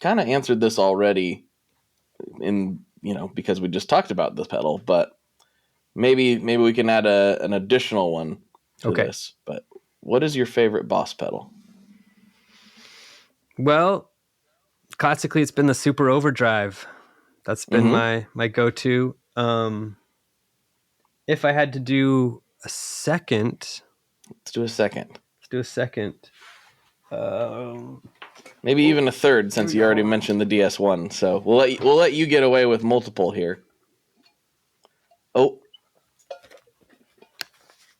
answered this already because we just talked about this pedal, but maybe we can add an additional one to this. But what is your favorite Boss pedal? Well, classically, it's been the Super Overdrive. That's been my go-to. If I had to do a second... Let's do a second. Maybe even a third, since you already mentioned the DS1. So we'll let you get away with multiple here. Oh.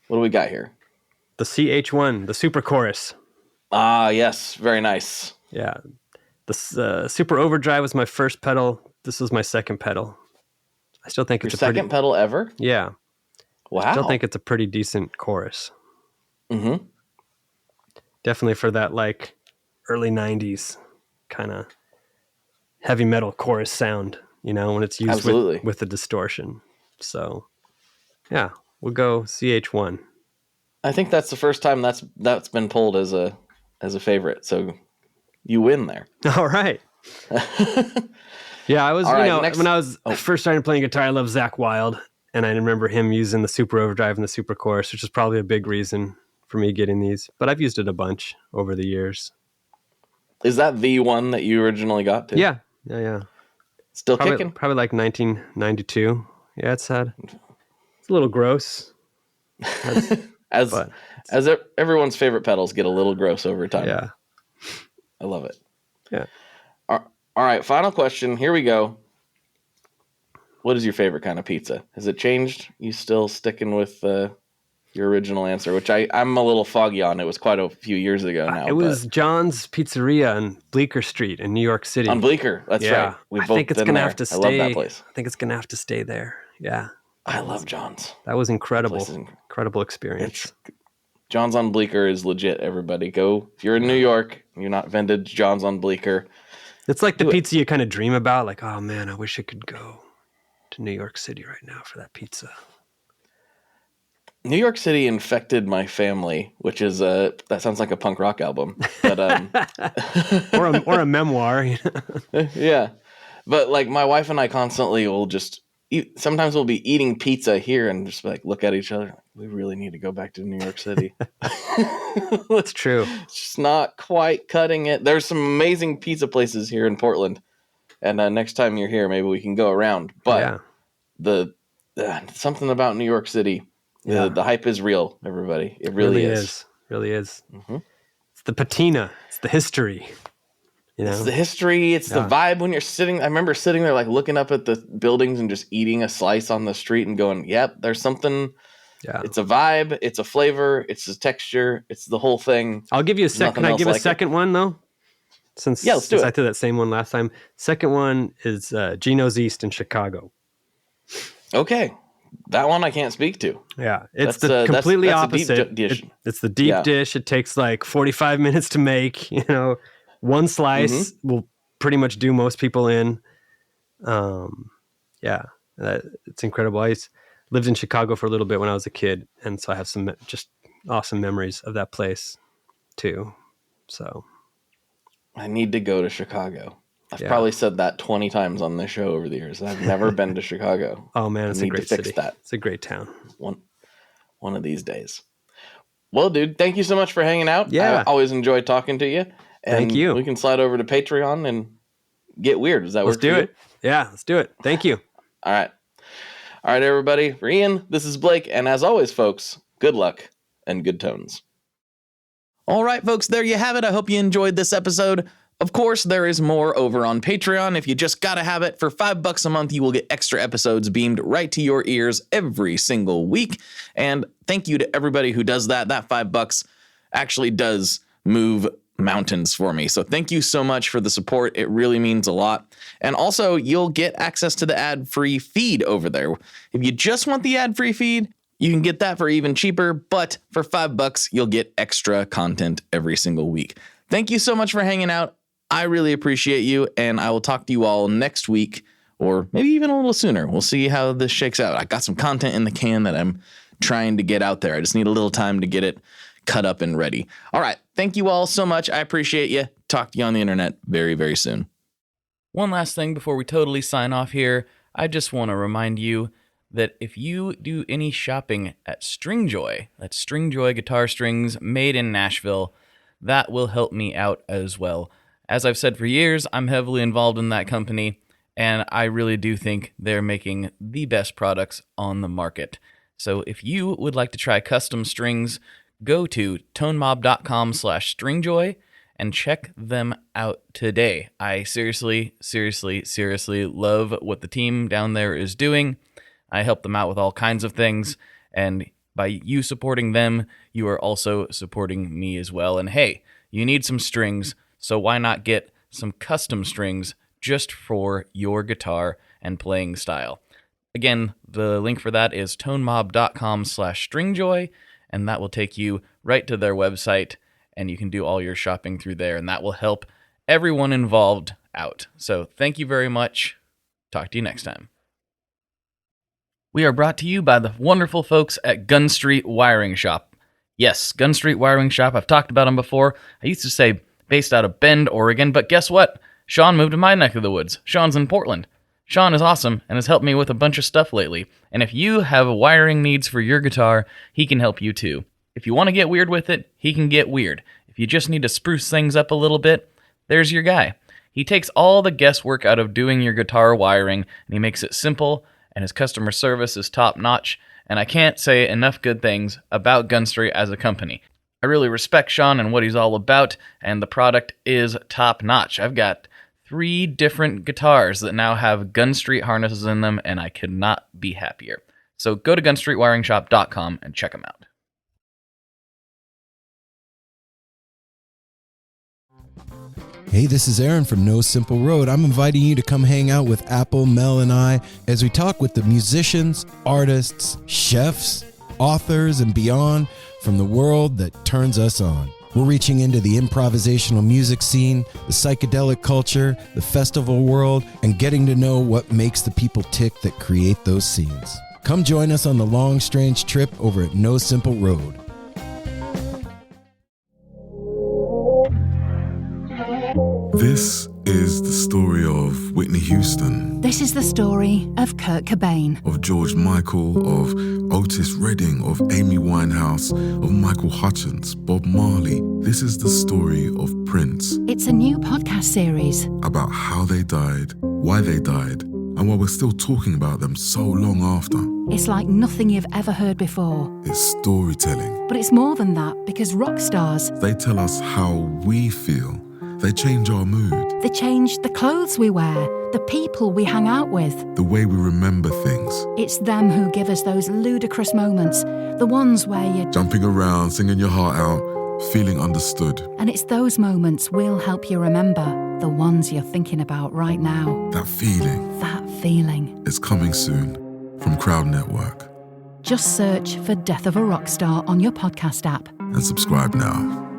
What do we got here? The CH1, the Super Chorus. Ah, yes. Very nice. Yeah. The Super Overdrive was my first pedal. This was my second pedal. I still think it's a second pedal ever? Yeah. Wow. I still think it's a pretty decent chorus. Mm-hmm. Definitely for that like early 90s kind of heavy metal chorus sound, you know, when it's used with the distortion. So, yeah, we'll go CH1. I think that's the first time that's been pulled as a favorite. So you win there. All right. Yeah, I was, when I was first starting playing guitar, I loved Zakk Wylde, and I remember him using the super overdrive and the super chorus, which is probably a big reason for me getting these. But I've used it a bunch over the years. Is that the one that you originally got to? Yeah. Still kicking? Probably like 1992. Yeah, it's sad. It's a little gross. As everyone's favorite pedals get a little gross over time. Yeah. I love it. Yeah. All right, final question. Here we go. What is your favorite kind of pizza? Has it changed? You still sticking with your original answer, which I'm a little foggy on. It was quite a few years ago now. It was John's Pizzeria on Bleecker Street in New York City. On Bleecker, that's right. I think it's going to have to stay. I love that place. I think it's going to have to stay there. Yeah. I love John's. That was incredible. Incredible experience. John's on Bleecker is legit, everybody. Go. If you're in New York, you're not vintage, John's on Bleecker. It's like the pizza you kind of dream about. Like, oh man, I wish I could go to New York City right now for that pizza. New York City infected my family, which is that sounds like a punk rock album, but or a memoir. Yeah, but like my wife and I constantly will just sometimes we'll be eating pizza here and just like look at each other. Like, we really need to go back to New York City. That's true. It's just not quite cutting it. There's some amazing pizza places here in Portland, and next time you're here, maybe we can go around. But the something about New York City. Yeah. The hype is real, everybody. It really is. Really is. Mm-hmm. It's the patina. It's the history. You know? It's the history. It's the vibe when you're sitting. I remember sitting there like looking up at the buildings and just eating a slice on the street and going, yep, there's something. Yeah. It's a vibe. It's a flavor. It's a texture. It's the whole thing. I'll give you a second. Can I give a second one, though? Since let's do it. I did that same one last time. Second one is Gino's East in Chicago. Okay. That one I can't speak to. Yeah, it's the completely opposite. Dish. It's the deep dish. It takes like 45 minutes to make. You know, one slice will pretty much do most people in. It's incredible. I lived in Chicago for a little bit when I was a kid, and so I have some just awesome memories of that place too. So I need to go to Chicago. I've probably said that 20 times on this show over the years. I've never been to Chicago. Oh man, it's a great city. That. It's a great town. One of these days. Well, dude, thank you so much for hanging out. Yeah. I always enjoy talking to you. And thank you. We can slide over to Patreon and get weird. Does that work? Let's do it. Yeah, let's do it. Thank you. All right, everybody. For Ian, this is Blake. And as always, folks, good luck and good tones. All right, folks, there you have it. I hope you enjoyed this episode. Of course, there is more over on Patreon. If you just gotta have it, for $5 a month, you will get extra episodes beamed right to your ears every single week. And thank you to everybody who does that. That $5 actually does move mountains for me. So thank you so much for the support. It really means a lot. And also, you'll get access to the ad-free feed over there. If you just want the ad-free feed, you can get that for even cheaper, but for $5, you'll get extra content every single week. Thank you so much for hanging out. I really appreciate you, and I will talk to you all next week, or maybe even a little sooner. We'll see how this shakes out. I got some content in the can that I'm trying to get out there. I just need a little time to get it cut up and ready. All right. Thank you all so much. I appreciate you. Talk to you on the internet very, very soon. One last thing before we totally sign off here. I just want to remind you that if you do any shopping at Stringjoy, that's Stringjoy guitar strings made in Nashville, that will help me out as well. As I've said for years, I'm heavily involved in that company, and I really do think they're making the best products on the market. So if you would like to try custom strings, go to tonemob.com/stringjoy and check them out today. I seriously love what the team down there is doing. I help them out with all kinds of things, and by you supporting them, you are also supporting me as well. And hey, you need some strings, so why not get some custom strings just for your guitar and playing style? Again, the link for that is tonemob.com/stringjoy, and that will take you right to their website, and you can do all your shopping through there, and that will help everyone involved out. So thank you very much. Talk to you next time. We are brought to you by the wonderful folks at Gun Street Wiring Shop. Yes, Gun Street Wiring Shop. I've talked about them before. I used to say based out of Bend, Oregon, but guess what? Sean moved to my neck of the woods. Sean's in Portland. Sean is awesome and has helped me with a bunch of stuff lately, and if you have wiring needs for your guitar, he can help you too. If you want to get weird with it, he can get weird. If you just need to spruce things up a little bit, there's your guy. He takes all the guesswork out of doing your guitar wiring, and he makes it simple, and his customer service is top-notch, and I can't say enough good things about Gunstreet as a company. I really respect Sean and what he's all about, and the product is top-notch. I've got 3 different guitars that now have Gunstreet harnesses in them, and I could not be happier. So go to gunstreetwiringshop.com and check them out. Hey, this is Aaron from No Simple Road. I'm inviting you to come hang out with Apple, Mel, and I as we talk with the musicians, artists, chefs, authors, and beyond from the world that turns us on. We're reaching into the improvisational music scene, the psychedelic culture, the festival world, and getting to know what makes the people tick that create those scenes. Come join us on the long, strange trip over at No Simple Road. This is the story of Whitney Houston, This is the story of Kurt Cobain, of George Michael, of Otis Redding, of Amy Winehouse, of Michael Hutchence, Bob Marley. This is the story of Prince, It's a new podcast series. about how they died, why they died, and why we're still talking about them so long after. It's like nothing you've ever heard before. It's storytelling. But it's more than that, because rock stars, They tell us how we feel. They change our mood, they change the clothes we wear, the people we hang out with. the way we remember things. It's them who give us those ludicrous moments, the ones where you... Jumping around, singing your heart out, feeling understood. And it's those moments we'll help you remember, the ones you're thinking about right now. That feeling That feeling. is coming soon from Crowd Network. Just search for Death of a Rock Star on your podcast app. And subscribe now.